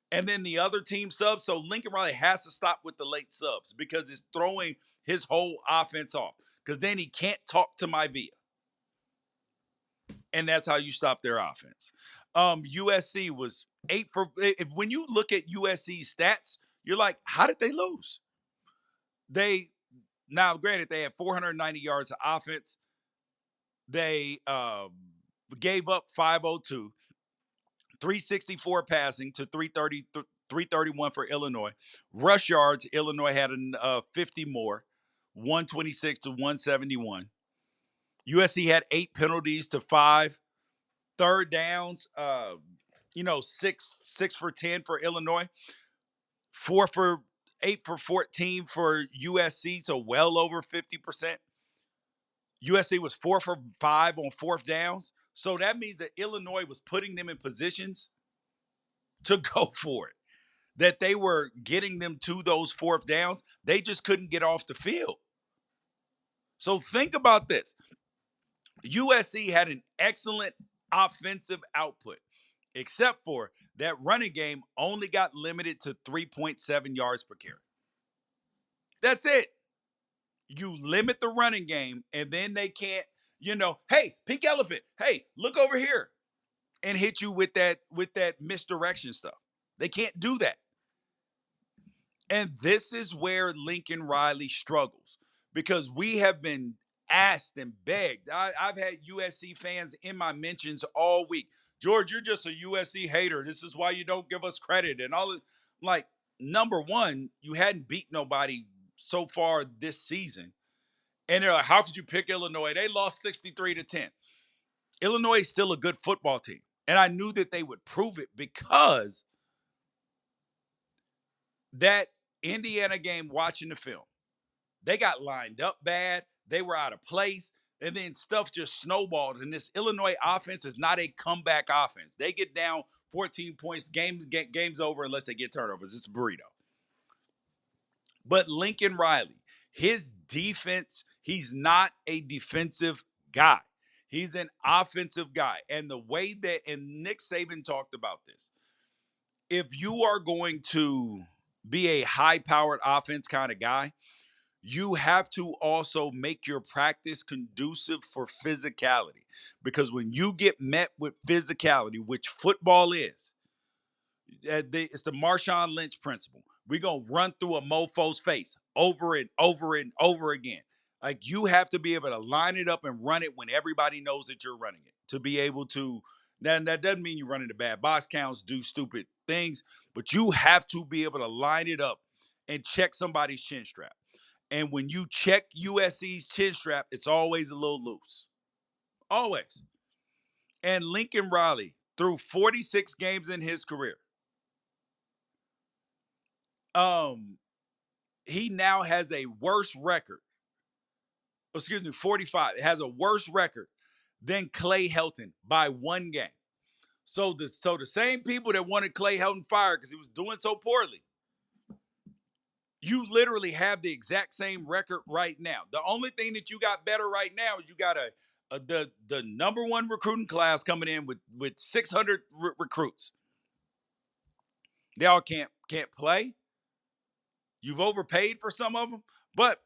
[SPEAKER 1] and then the other team subs, so Lincoln Riley has to stop with the late subs because it's throwing his whole offense off. Because then he can't talk to Maivia. And that's how you stop their offense. USC was 8 for. When you look at USC's stats, you're like, how did they lose? Now, granted, they had 490 yards of offense. They gave up 502, 364 passing to 331 for Illinois. Rush yards, Illinois had 50 more, 126 to 171. USC had 8 penalties to 5. Third downs, 6 for 10 for Illinois. 8 for 14 for USC, so well over 50%. USC was 4 for 5 on fourth downs. So that means that Illinois was putting them in positions to go for it. That they were getting them to those fourth downs. They just couldn't get off the field. So think about this. USC had an excellent offensive output, except for that running game only got limited to 3.7 yards per carry. That's it. You limit the running game, and then they can't, hey, pink elephant, hey, look over here, and hit you with that misdirection stuff. They can't do that. And this is where Lincoln Riley struggles, because we have been asked and begged. I've had USC fans in my mentions all week. George, you're just a USC hater. This is why you don't give us credit and all. Like, number one, you hadn't beat nobody so far this season. And they're like, how could you pick Illinois? They lost 63-10. Illinois is still a good football team. And I knew that they would prove it, because that Indiana game, watching the film, they got lined up bad. They were out of place. And then stuff just snowballed. And this Illinois offense is not a comeback offense. They get down 14 points, game's over unless they get turnovers. It's a burrito. But Lincoln Riley, his defense, he's not a defensive guy. He's an offensive guy. And the way that, and Nick Saban talked about this, if you are going to be a high-powered offense kind of guy, you have to also make your practice conducive for physicality. Because when you get met with physicality, which football is, it's the Marshawn Lynch principle. We're going to run through a mofo's face over and over and over again. Like, you have to be able to line it up and run it when everybody knows that you're running it. To be able to, now that doesn't mean you're running the bad box counts, do stupid things, but you have to be able to line it up and check somebody's chin strap. And when you check USC's chin strap, it's always a little loose. Always. And Lincoln Riley, through 46 games in his career, um, he now has a worse record. Excuse me, 45. It has a worse record than Clay Helton by one game. So the same people that wanted Clay Helton fired because he was doing so poorly, you literally have the exact same record right now. The only thing that you got better right now is you got the number one recruiting class coming in with 600 recruits. They all can't play. You've overpaid for some of them, but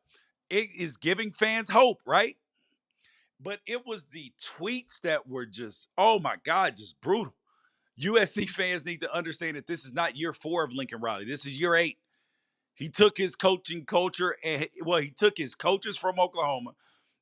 [SPEAKER 1] it is giving fans hope, right? But it was the tweets that were just, oh my God, just brutal. USC fans need to understand that this is not year 4 of Lincoln Riley. This is year 8. He took his coaching culture and, well, he took his coaches from Oklahoma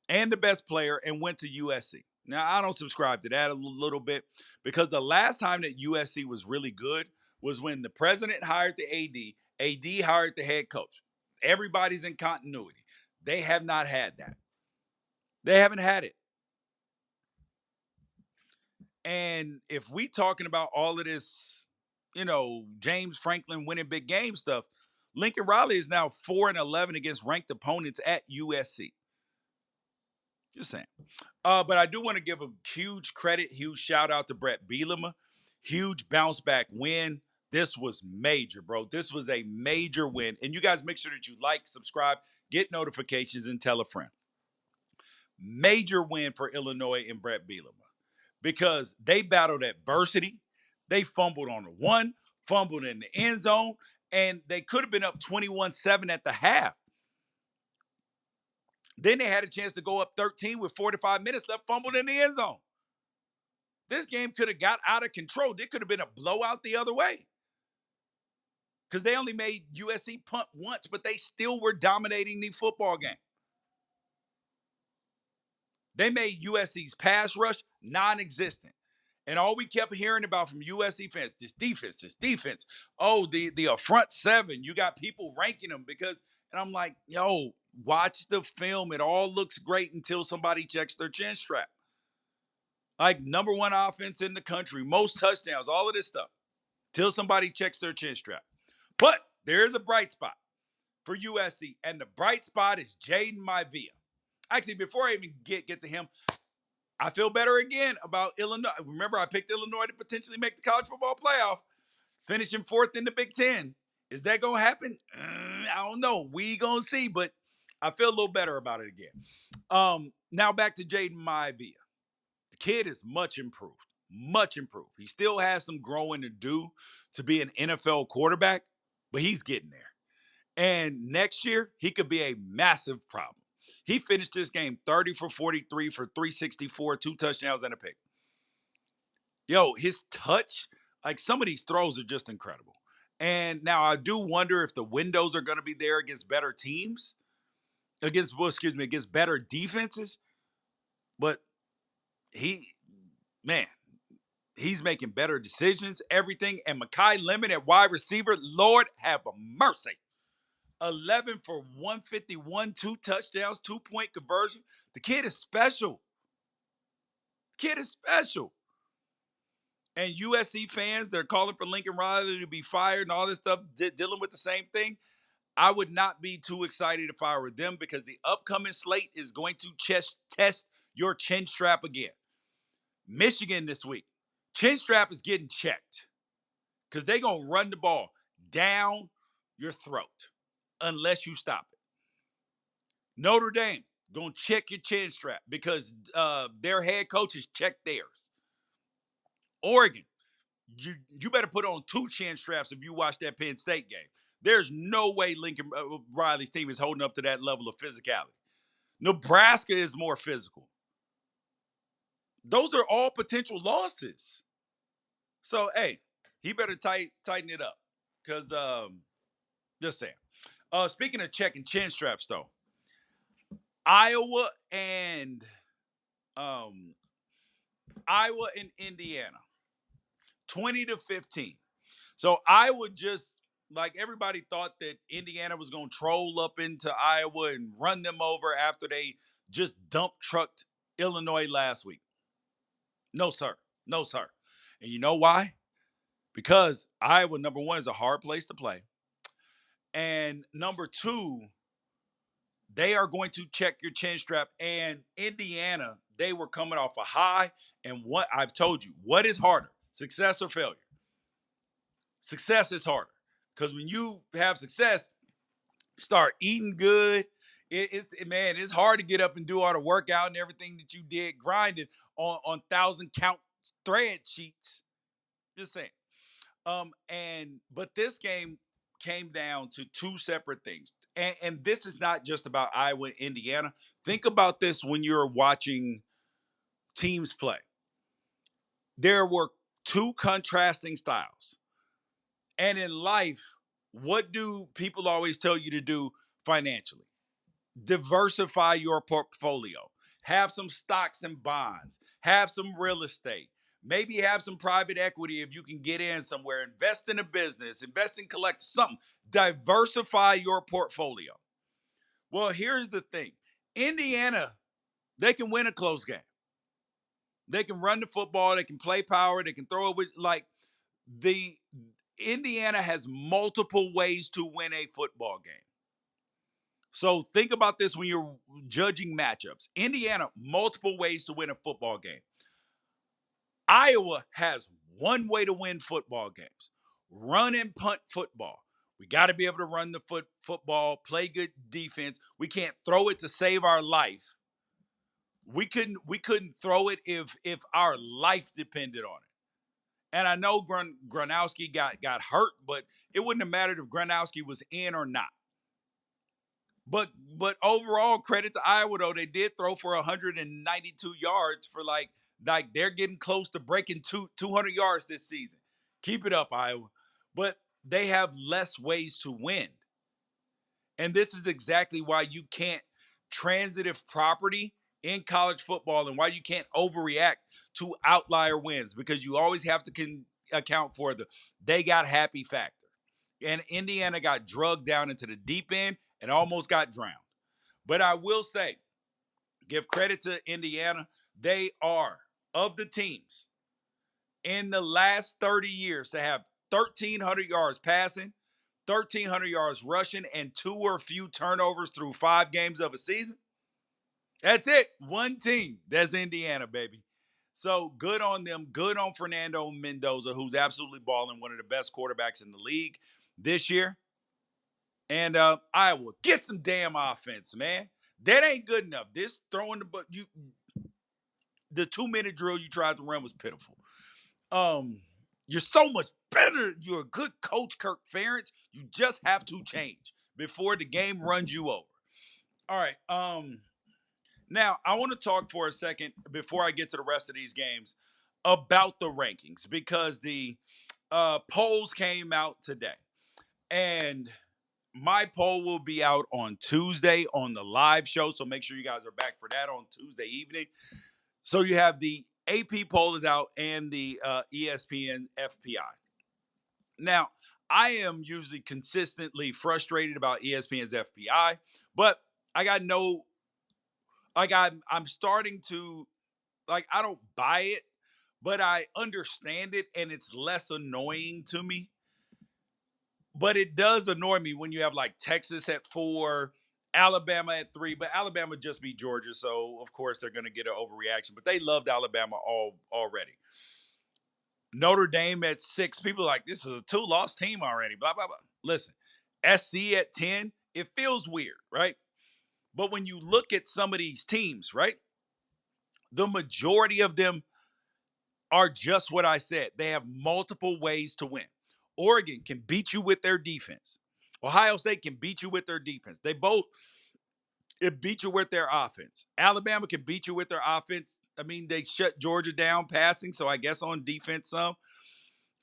[SPEAKER 1] and the best player and went to USC. Now, I don't subscribe to that a little bit because the last time that USC was really good was when the president hired the AD hired the head coach. Everybody's in continuity. They have not had that. They haven't had it. And if we talking about all of this, James Franklin winning big game stuff, Lincoln Riley is now 4-11 against ranked opponents at USC. Just saying. But I do want to give a huge credit, huge shout out to Brett Bielema. Huge bounce back win. This was major, bro. This was a major win. And you guys make sure that you like, subscribe, get notifications, and tell a friend. Major win for Illinois and Brett Bielema because they battled adversity. They fumbled on the one, fumbled in the end zone, and they could have been up 21-7 at the half. Then they had a chance to go up 13 with 45 minutes left, fumbled in the end zone. This game could have got out of control. It could have been a blowout the other way because they only made USC punt once, but they still were dominating the football game. They made USC's pass rush non-existent. And all we kept hearing about from USC fans, this defense. Oh, the front seven, you got people ranking them because, and I'm like, yo, watch the film. It all looks great until somebody checks their chin strap. Like, number one offense in the country, most touchdowns, all of this stuff, till somebody checks their chin strap. But there is a bright spot for USC, and the bright spot is Jaden Maivia. Actually, before I even get to him, I feel better again about Illinois. Remember, I picked Illinois to potentially make the college football playoff, finishing 4th in the Big Ten. Is that going to happen? I don't know. We going to see, but I feel a little better about it again. Now back to Jaden Maivia. The kid is much improved. Much improved. He still has some growing to do to be an NFL quarterback, but he's getting there. And next year, he could be a massive problem. He finished this game 30 for 43 for 364, 2 touchdowns and a pick. Yo, his touch, like, some of these throws are just incredible. And now I do wonder if the windows are going to be there against better teams, against better defenses. But he's making better decisions, everything. And Mekhi Lemon at wide receiver, Lord have mercy. 11 for 151, 2 touchdowns, 2-point conversion. The kid is special. And USC fans, they're calling for Lincoln Riley to be fired and all this stuff, dealing with the same thing. I would not be too excited if I were them because the upcoming slate is going to test your chin strap again. Michigan this week. Chin strap is getting checked because they're going to run the ball down your throat unless you stop it. Notre Dame, going to check your chin strap because their head coaches checked theirs. Oregon, you better put on 2 chin straps if you watch that Penn State game. There's no way Lincoln Riley's team is holding up to that level of physicality. Nebraska is more physical. Those are all potential losses. So, hey, he better tighten it up. Because, just saying. Speaking of checking chin straps, though, Iowa and um, Iowa and Indiana, 20-15. So Iowa just like everybody thought that Indiana was going to troll up into Iowa and run them over after they just dump trucked Illinois last week. No, sir. No, sir. And you know why? Because Iowa, number one, is a hard place to play. And number two, they are going to check your chin strap. And Indiana, they were coming off a high. And what I've told you, what is harder, success or failure? Success is harder. Because when you have success, start eating good. Man, it's hard to get up and do all the workout and everything that you did grinding on 1,000 count thread sheets. Just saying. But this game came down to two separate things. And this is not just about Iowa and Indiana. Think about this when you're watching teams play. There were two contrasting styles. And in life, what do people always tell you to do financially? Diversify your portfolio. Have some stocks and bonds. Have some real estate. Maybe have some private equity if you can get in somewhere. Invest in a business. Invest in collect something. Diversify your portfolio. Well, here's the thing. Indiana, they can win a close game. They can run the football. They can play power. They can throw it with the Indiana has multiple ways to win a football game. So think about this when you're judging matchups. Indiana, multiple ways to win a football game. Iowa has one way to win football games. Run and punt football. We got to be able to run the football, play good defense. We can't throw it to save our life. We couldn't throw it if our life depended on it. And I know Gronowski got hurt, but it wouldn't have mattered if Gronowski was in or not. But overall, credit to Iowa though, they did throw for 192 yards for like they're getting close to breaking 200 yards this season. Keep it up, Iowa. But they have less ways to win. And this is exactly why you can't transitive property in college football and why you can't overreact to outlier wins because you always have to account for they got happy factor. And Indiana got drugged down into the deep end and almost got drowned. But I will say, give credit to Indiana. They are, of the teams, in the last 30 years to have 1,300 yards passing, 1,300 yards rushing, and two or few turnovers through 5 games of a season. That's it. One team. That's Indiana, baby. So good on them. Good on Fernando Mendoza, who's absolutely balling, one of the best quarterbacks in the league this year. And Iowa, get some damn offense, man. That ain't good enough. This throwing the 2-minute drill you tried to run was pitiful. You're so much better. You're a good coach, Kirk Ferentz. You just have to change before the game runs you over. All right. Now I want to talk for a second before I get to the rest of these games about the rankings because the polls came out today, and my poll will be out on Tuesday on the live show. So make sure you guys are back for that on Tuesday evening. So you have the AP poll is out and the ESPN FPI. Now, I am usually consistently frustrated about ESPN's FPI, but I got no, like, I'm starting to, like, I don't buy it, but I understand it and it's less annoying to me. But it does annoy me when you have like Texas at 4, Alabama at 3, but Alabama just beat Georgia, so of course they're going to get an overreaction. But they loved Alabama already. Notre Dame at 6. People are like, this is a 2-loss team already. Blah blah blah. Listen, SC at 10. It feels weird, right? But when you look at some of these teams, right, the majority of them are just what I said. They have multiple ways to win. Oregon can beat you with their defense. Ohio State can beat you with their defense. They both it beat you with their offense. Alabama can beat you with their offense. I mean, they shut Georgia down passing, so I guess on defense some.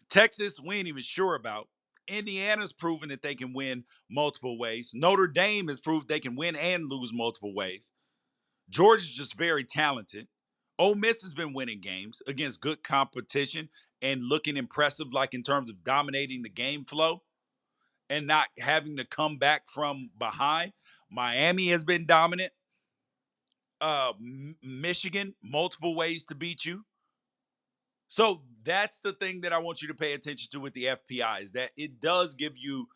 [SPEAKER 1] Texas, we ain't even sure about. Indiana's proven that they can win multiple ways. Notre Dame has proved they can win and lose multiple ways. Georgia's just very talented. Ole Miss has been winning games against good competition and looking impressive, like in terms of dominating the game flow and not having to come back from behind. Miami has been dominant. Michigan, multiple ways to beat you. So that's the thing that I want you to pay attention to with the FPI is that it does give you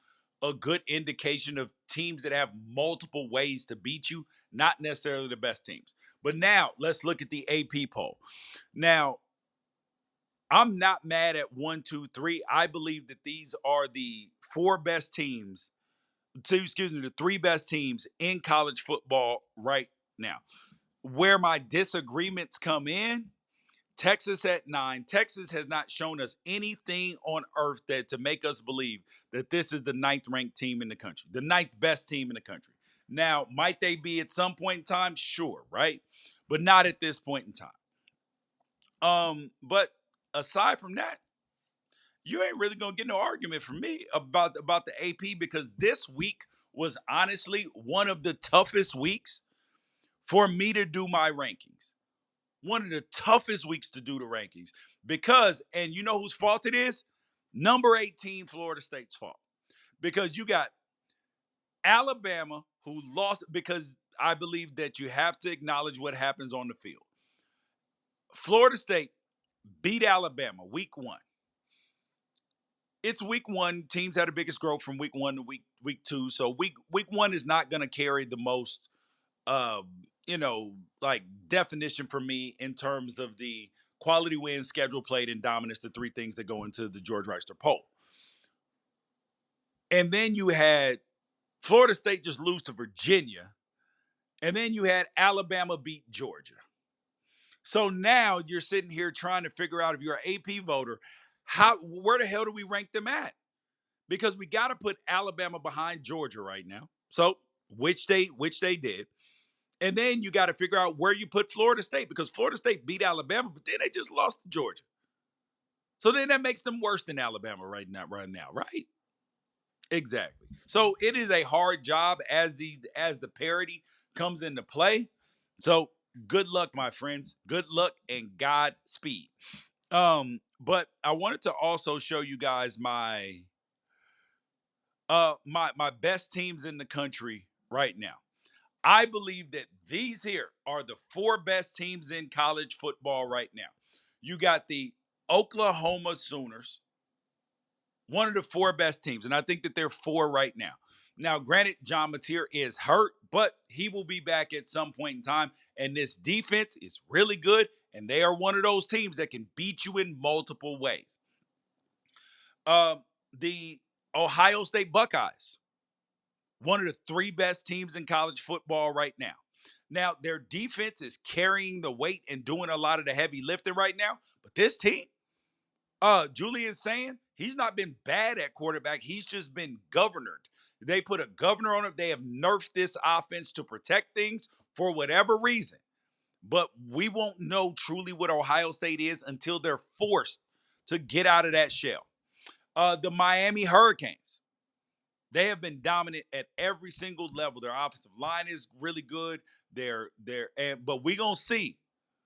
[SPEAKER 1] a good indication of teams that have multiple ways to beat you, not necessarily the best teams. But now let's look at the AP poll. Now, I'm not mad at 1, 2, 3. I believe that these are the four best teams, the three best teams in college football right now. Where my disagreements come in, Texas at 9. Texas has not shown us anything on earth that to make us believe that this is the ninth ranked team in the country, the ninth best team in the country. Now, might they be at some point in time? Sure, right? But not at this point in time. But aside from that, you ain't really gonna get no argument from me about the AP because this week was honestly one of the toughest weeks for me to do my rankings. One of the toughest weeks to do the rankings because, and you know whose fault it is? Number 18, Florida State's fault. Because you got Alabama who lost because I believe that you have to acknowledge what happens on the field. Florida State beat Alabama week 1. It's week 1. Teams had the biggest growth from week 1 to week 2. So week 1 is not going to carry the most uh, like definition for me in terms of the quality win, schedule played, and dominance, the three things that go into the George Wrighster poll. And then you had Florida State just lose to Virginia. And then you had Alabama beat Georgia. So now you're sitting here trying to figure out if you're an AP voter, where the hell do we rank them at? Because we got to put Alabama behind Georgia right now. So which they did. And then you got to figure out where you put Florida State because Florida State beat Alabama, but then they just lost to Georgia. So then that makes them worse than Alabama right now, right? Exactly. So it is a hard job as the parity comes into play. So good luck, my friends. Good luck and Godspeed. But I wanted to also show you guys my best teams in the country right now. I believe that these here are the four best teams in college football right now. You got the Oklahoma Sooners, one of the four best teams, and I think that they're 4 right now. Now, granted, John Mateer is hurt, but he will be back at some point in time, and this defense is really good, and they are one of those teams that can beat you in multiple ways. The Ohio State Buckeyes, one of the 3 best teams in college football right now. Now, their defense is carrying the weight and doing a lot of the heavy lifting right now. But this team, Julian's saying he's not been bad at quarterback. He's just been governed. They put a governor on it. They have nerfed this offense to protect things for whatever reason. But we won't know truly what Ohio State is until they're forced to get out of that shell. The Miami Hurricanes. They have been dominant at every single level. Their offensive line is really good. But we're gonna see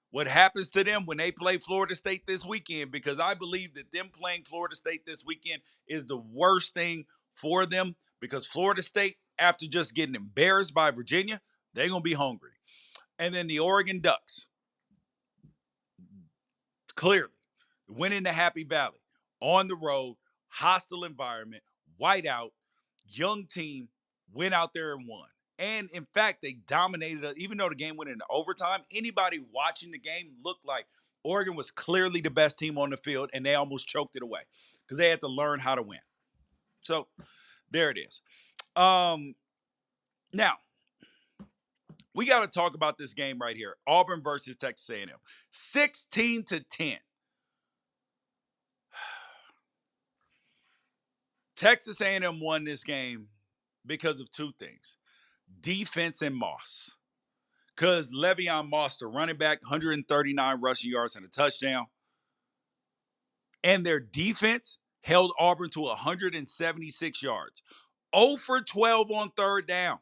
[SPEAKER 1] what happens to them when they play Florida State this weekend, because I believe that them playing Florida State this weekend is the worst thing for them, because Florida State, after just getting embarrassed by Virginia, they're gonna be hungry. And then the Oregon Ducks, clearly winning the Happy Valley on the road, hostile environment, whiteout, young team, went out there and won. And in fact, they dominated, even though the game went into overtime. Anybody watching the game looked like Oregon was clearly the best team on the field, and they almost choked it away because they had to learn how to win. So there it is. Now, we got to talk about this game right here. Auburn versus Texas A&M. 16-10. Texas A&M won this game because of two things: defense and Moss. Because Le'Veon Moss, the running back, 139 rushing yards and a touchdown. And their defense held Auburn to 176 yards. 0 for 12 on third down.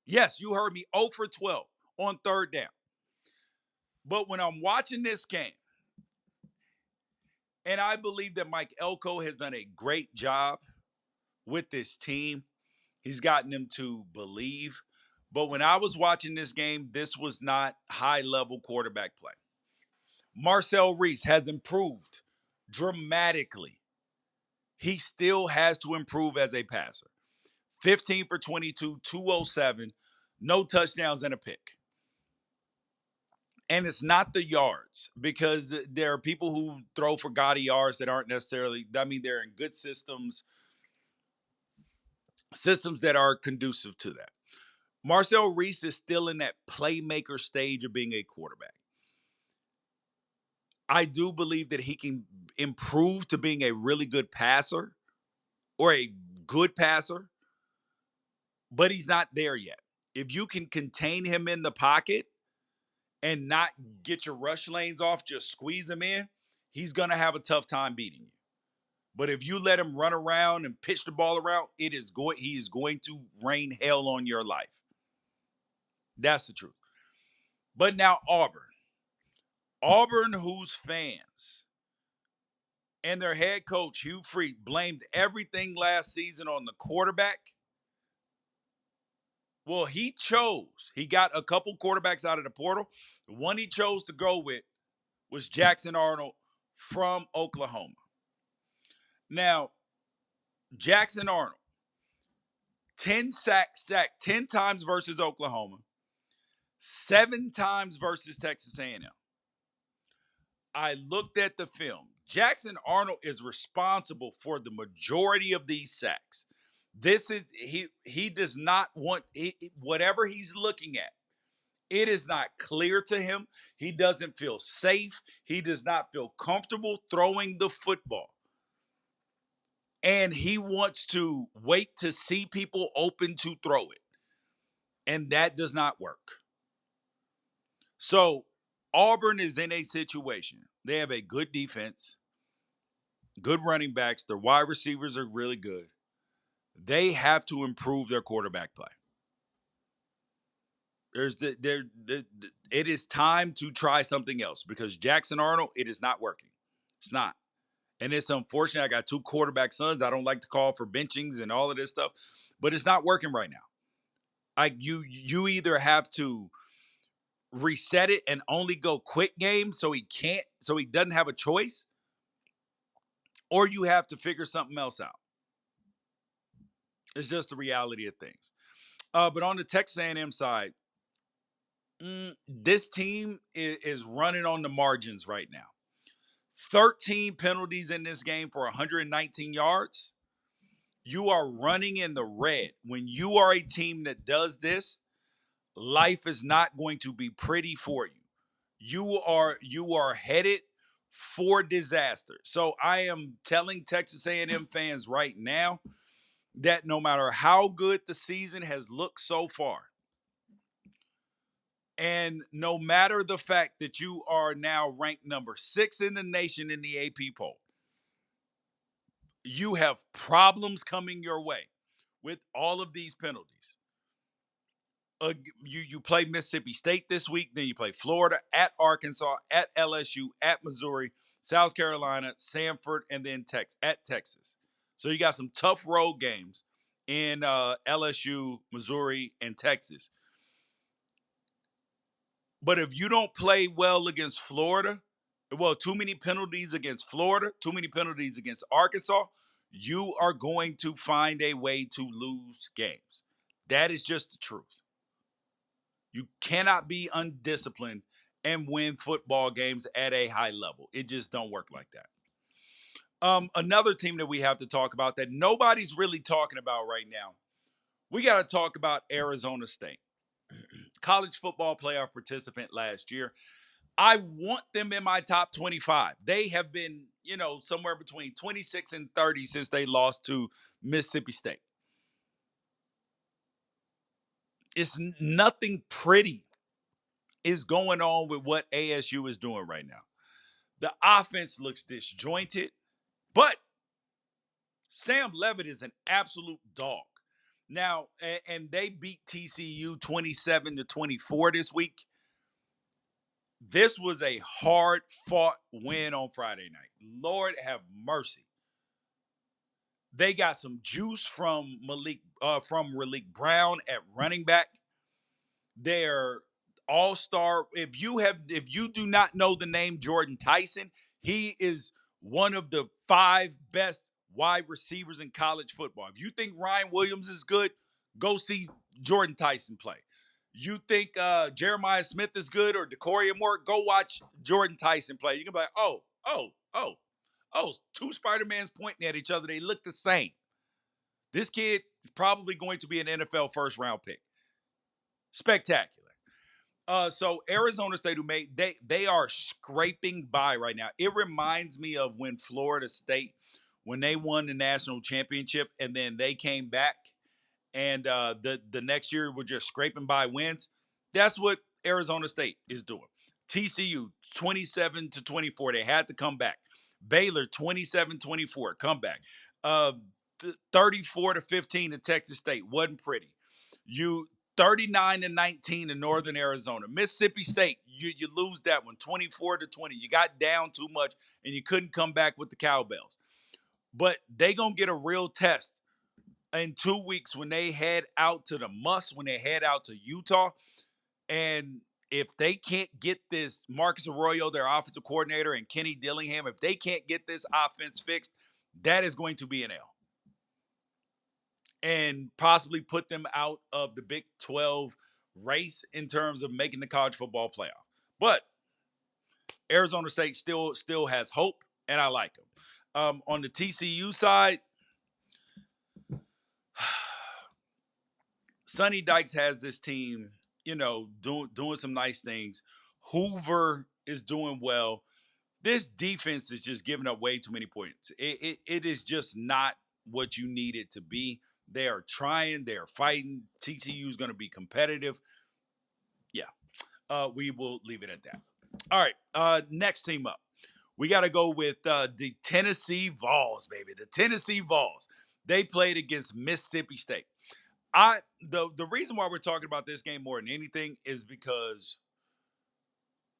[SPEAKER 1] Yes, you heard me, 0 for 12 on third down. But when I'm watching this game, and I believe that Mike Elko has done a great job with this team, he's gotten them to believe. But when I was watching this game, this was not high-level quarterback play. Marcel Reese has improved dramatically. He still has to improve as a passer. 15 for 22, 207, no touchdowns and a pick. And it's not the yards, because there are people who throw for gaudy yards that aren't necessarily, I mean, they're in good systems that are conducive to that. Marcel Reese is still in that playmaker stage of being a quarterback. I do believe that he can improve to being a really good passer or a good passer, but he's not there yet. If you can contain him in the pocket and not get your rush lanes off, just squeeze him in, he's going to have a tough time beating you. But if you let him run around and pitch the ball around, he is going to rain hell on your life. That's the truth. But now Auburn, whose fans and their head coach, Hugh Freeze, blamed everything last season on the quarterback. Well, he got a couple quarterbacks out of the portal. The one he chose to go with was Jackson Arnold from Oklahoma. Now, Jackson Arnold, 10 sacks, 10 times versus Oklahoma, 7 times versus Texas A&M. I looked at the film. Jackson Arnold is responsible for the majority of these sacks. He does not want whatever he's looking at. It is not clear to him. He doesn't feel safe. He does not feel comfortable throwing the football. And he wants to wait to see people open to throw it. And that does not work. So Auburn is in a situation. They have a good defense, good running backs. Their wide receivers are really good. They have to improve their quarterback play. It is time to try something else, because Jackson Arnold, it is not working. It's not. And it's unfortunate. I got 2 quarterback sons. I don't like to call for benchings and all of this stuff, but it's not working right now. You either have to reset it and only go quick game so he doesn't have a choice, or you have to figure something else out. It's just the reality of things. But on the Texas A&M side, this team is running on the margins right now. 13 penalties in this game for 119 yards. You are running in the red. When you are a team that does this, life is not going to be pretty for you. You are headed for disaster. So I am telling Texas A&M fans right now that no matter how good the season has looked so far, and no matter the fact that you are now ranked number 6 in the nation in the AP poll, you have problems coming your way with all of these penalties. You play Mississippi State this week, then you play Florida, at Arkansas, at LSU, at Missouri, South Carolina, Samford, and then at Texas. So you got some tough road games in LSU, Missouri, and Texas. But if you don't play well against Florida, too many penalties against Florida, too many penalties against Arkansas, you are going to find a way to lose games. That is just the truth. You cannot be undisciplined and win football games at a high level. It just don't work like that. Another team that we have to talk about that nobody's really talking about right now, we got to talk about Arizona State. College football playoff participant last year. I want them in my top 25. They have been, somewhere between 26 and 30 since they lost to Mississippi State. It's nothing pretty is going on with what ASU is doing right now. The offense looks disjointed, but Sam Levitt is an absolute dog. Now, and they beat TCU 27-24 this week. This was a hard fought win on Friday night. Lord have mercy. They got some juice from Malik Brown at running back. Their all-star. If you do not know the name Jordan Tyson, he is one of the 5 best wide receivers in college football. If you think Ryan Williams is good, go see Jordan Tyson play. You think Jeremiah Smith is good or Decoria Moore, go watch Jordan Tyson play. You can be like, oh, 2 Spider-Mans pointing at each other. They look the same. This kid is probably going to be an NFL first-round pick. Spectacular. So Arizona State, who made they are scraping by right now. It reminds me of when Florida State, when they won the national championship, and then they came back, and the next year were just scraping by wins. That's what Arizona State is doing. TCU 27-24, they had to come back. Baylor 27-24, come back. 34-15 to Texas State, wasn't pretty. You 39-19 in Northern Arizona. Mississippi State, you lose that one 24-20. You got down too much and you couldn't come back with the cowbells. But they gonna get a real test in 2 weeks when they head out to the when they head out to Utah. And if they can't get this, Marcus Arroyo, their offensive coordinator, and Kenny Dillingham, if they can't get this offense fixed, that is going to be an L. And possibly put them out of the Big 12 race in terms of making the college football playoff. But Arizona State still has hope, and I like them. On the TCU side, Sonny Dykes has this team, doing some nice things. Hoover is doing well. This defense is just giving up way too many points. It is just not what you need it to be. They are trying. They are fighting. TCU is going to be competitive. Yeah, we will leave it at that. All right, next team up. We got to go with the Tennessee Vols, baby. The Tennessee Vols. They played against Mississippi State. The reason why we're talking about this game more than anything is because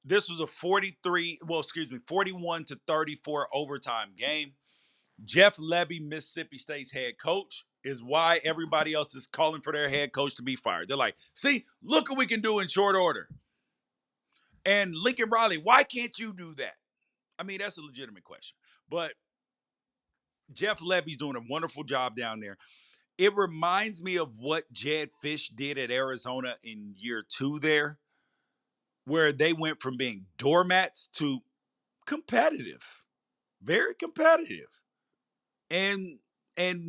[SPEAKER 1] this was a 41-34 overtime game. Jeff Lebby, Mississippi State's head coach, is why everybody else is calling for their head coach to be fired. They're like, see, look what we can do in short order. And Lincoln Riley, why can't you do that? I mean, that's a legitimate question. But Jeff Lebby's doing a wonderful job down there. It reminds me of what Jed Fish did at Arizona in year 2 there, where they went from being doormats to competitive, very competitive. And then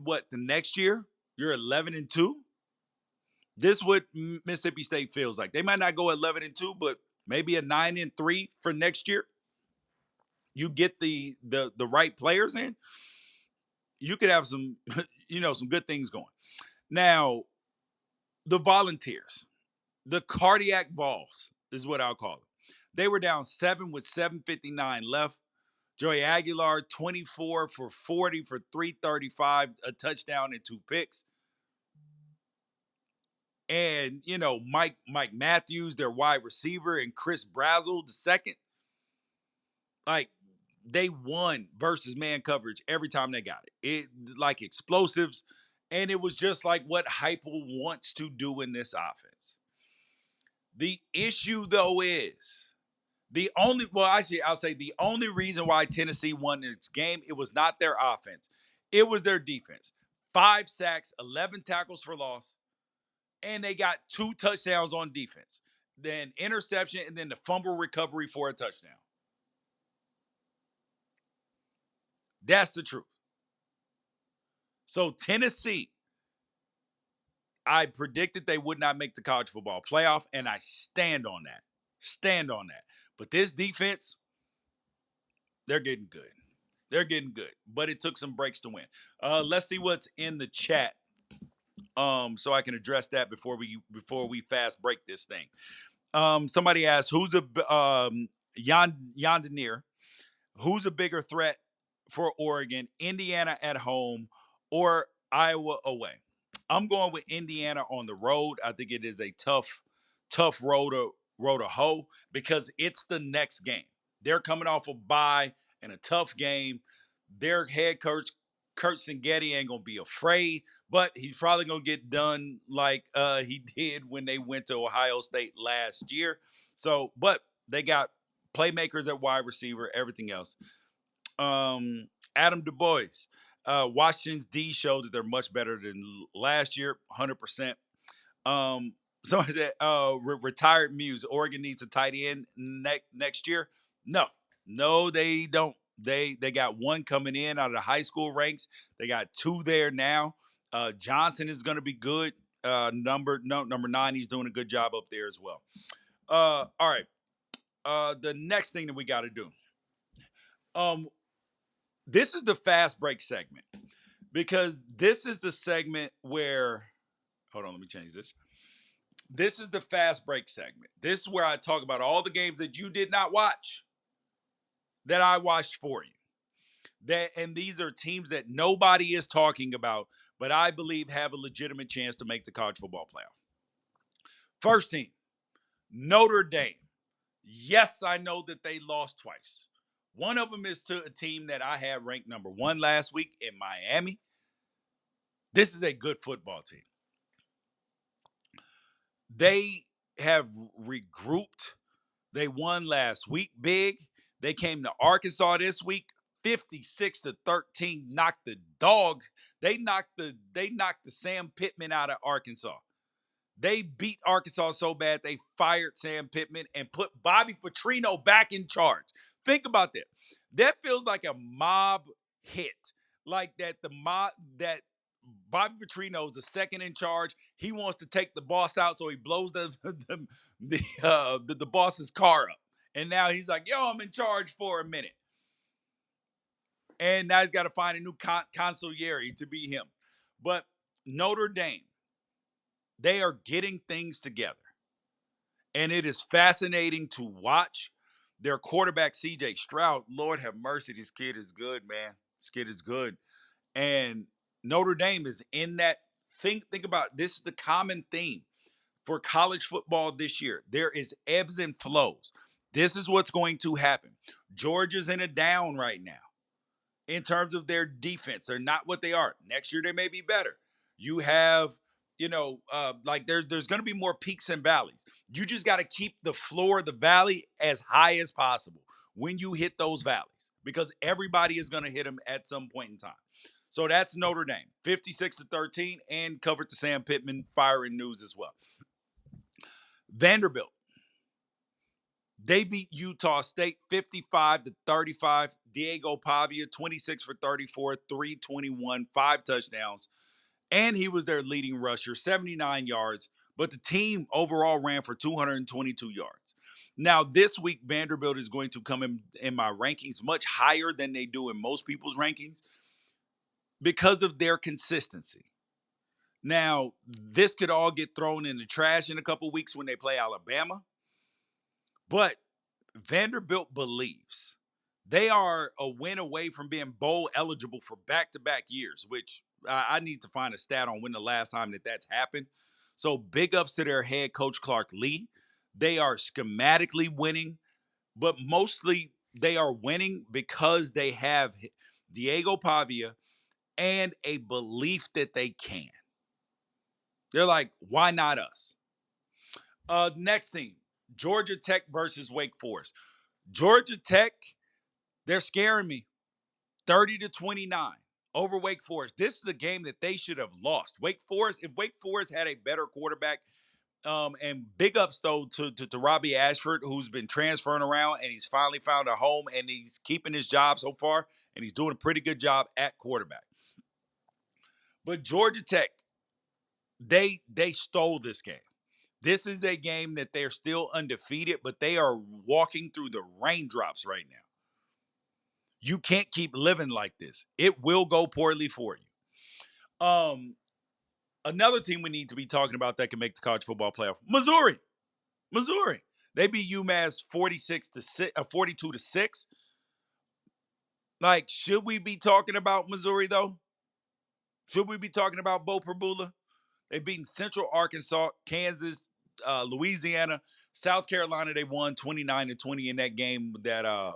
[SPEAKER 1] what, the next year you're 11-2. This is what Mississippi State feels like. They might not go 11-2, but maybe a 9-3 for next year. You get the right players in, you could have some some good things going. Now, the Volunteers, the Cardiac Vols is what I'll call them. They were down 7 with 7:59 left. Joey Aguilar, 24 for 40 for 335, a touchdown and 2 picks. And, Mike Matthews, their wide receiver, and Chris Brazel, the second. Like, they won versus man coverage every time they got it. It like explosives. And it was just like what Heupel wants to do in this offense. The issue, though, is I'll say the only reason why Tennessee won this game, it was not their offense. It was their defense. 5 sacks, 11 tackles for loss, and they got 2 touchdowns on defense. Then interception, and then the fumble recovery for a touchdown. That's the truth. So Tennessee, I predicted they would not make the college football playoff, and I stand on that. Stand on that. But this defense, they're getting good. They're getting good. But it took some breaks to win. Let's see what's in the chat. So I can address that before we fast break this thing. Somebody asked who's a Yondeneer, who's a bigger threat for Oregon, Indiana at home or Iowa away? I'm going with Indiana on the road. I think it is a tough road to hoe because it's the next game. They're coming off a bye and a tough game. Their head coach Kurt Sengeti ain't gonna be afraid, but he's probably gonna get done like he did when they went to Ohio State last year. So, but they got playmakers at wide receiver, everything else. Adam Du Bois, Washington's D showed that they're much better than last year, 100%. Um, Somebody said, retired Muse. Oregon needs a tight end next year. No, no, they don't. They got one coming in out of the high school ranks. They got two there now. Johnson is going to be good. Number 9, he's doing a good job up there as well. All right. The next thing that we got to do. Um, this is the fast break segment because this is the segment where. Hold on, let me change this. This is the fast break segment. This is where I talk about all the games that you did not watch that I watched for you. And these are teams that nobody is talking about, but I believe have a legitimate chance to make the college football playoff. First team, Notre Dame. Yes, I know that they lost twice. One of them is to a team that I had ranked number 1 last week in Miami. This is a good football team. They have regrouped. They won last week big. They came to Arkansas this week, 56-13. Knocked the dogs. They knocked the Sam Pittman out of Arkansas. They beat Arkansas so bad they fired Sam Pittman and put Bobby Petrino back in charge. Think about that. That feels like a mob hit. Like that Bobby Petrino is the second in charge. He wants to take the boss out, so he blows the boss's car up. And now he's like, "Yo, I'm in charge for a minute." And now he's got to find a new consigliere to be him. But Notre Dame, they are getting things together. And it is fascinating to watch. Their quarterback, CJ Stroud, Lord have mercy, this kid is good, man. This kid is good. And Notre Dame is in that. Think about this is the common theme for college football this year. There is ebbs and flows. This is what's going to happen. Georgia's in a down right now in terms of their defense. They're not what they are. Next year they may be better. You have, like there's going to be more peaks and valleys. You just got to keep the floor of the valley as high as possible when you hit those valleys because everybody is going to hit them at some point in time. So that's Notre Dame, 56-13, and covered the Sam Pittman firing news as well. Vanderbilt, they beat Utah State 55-35. Diego Pavia, 26 for 34, 321, 5 touchdowns. And he was their leading rusher, 79 yards. But the team overall ran for 222 yards. Now, this week, Vanderbilt is going to come in my rankings much higher than they do in most people's rankings because of their consistency. Now, this could all get thrown in the trash in a couple weeks when they play Alabama. But Vanderbilt believes they are a win away from being bowl eligible for back-to-back years, which I need to find a stat on when the last time that's happened. So big ups to their head coach, Clark Lee. They are schematically winning, but mostly they are winning because they have Diego Pavia and a belief that they can. They're like, why not us? Next team, Georgia Tech versus Wake Forest. Georgia Tech, they're scaring me. 30-29 over Wake Forest. This is the game that they should have lost. If Wake Forest had a better quarterback, and big ups though to Robbie Ashford, who's been transferring around and he's finally found a home and he's keeping his job so far, and he's doing a pretty good job at quarterback. But Georgia Tech, they stole this game. This is a game that they're still undefeated, but they are walking through the raindrops right now. You can't keep living like this. It will go poorly for you. Another team we need to be talking about that can make the college football playoff. Missouri. Missouri. They beat UMass 42 to 6. Like, should we be talking about Missouri though? Should we be talking about Bo Perbula? They've beaten Central Arkansas, Kansas, Louisiana, South Carolina. They won 29-20 in that game that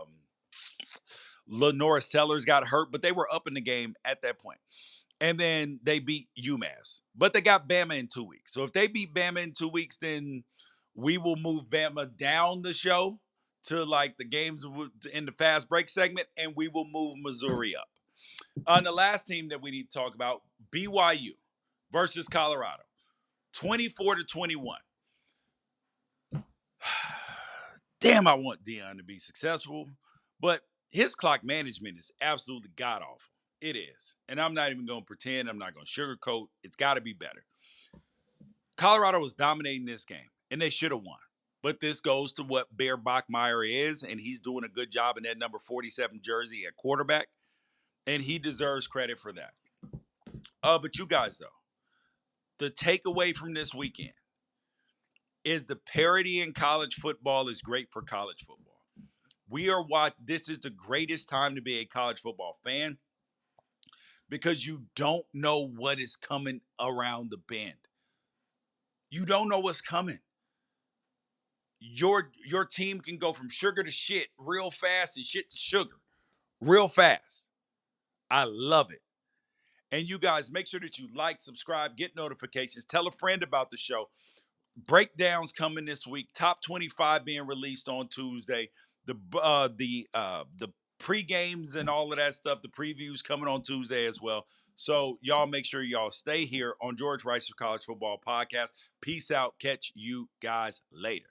[SPEAKER 1] Lenora Sellers got hurt, but they were up in the game at that point. And then they beat UMass. But they got Bama in 2 weeks. So if they beat Bama in 2 weeks, then we will move Bama down the show to like the games in the fast break segment, and we will move Missouri up. And the last team that we need to talk about, BYU versus Colorado, 24-21. Damn, I want Deion to be successful, but his clock management is absolutely god awful. It is. And I'm not even going to pretend. I'm not going to sugarcoat. It's got to be better. Colorado was dominating this game, and they should have won. But this goes to what Bear Bachmeier is, and he's doing a good job in that number 47 jersey at quarterback, and he deserves credit for that. But you guys, though, the takeaway from this weekend is the parity in college football is great for college football. This is the greatest time to be a college football fan because you don't know what is coming around the bend. You don't know what's coming. Your team can go from sugar to shit real fast and shit to sugar real fast. I love it. And you guys, make sure that you like, subscribe, get notifications, tell a friend about the show. Breakdowns coming this week. Top 25 being released on Tuesday. The pre-games and all of that stuff, the previews coming on Tuesday as well. So y'all make sure y'all stay here on George Wrighster College Football Podcast. Peace out. Catch you guys later.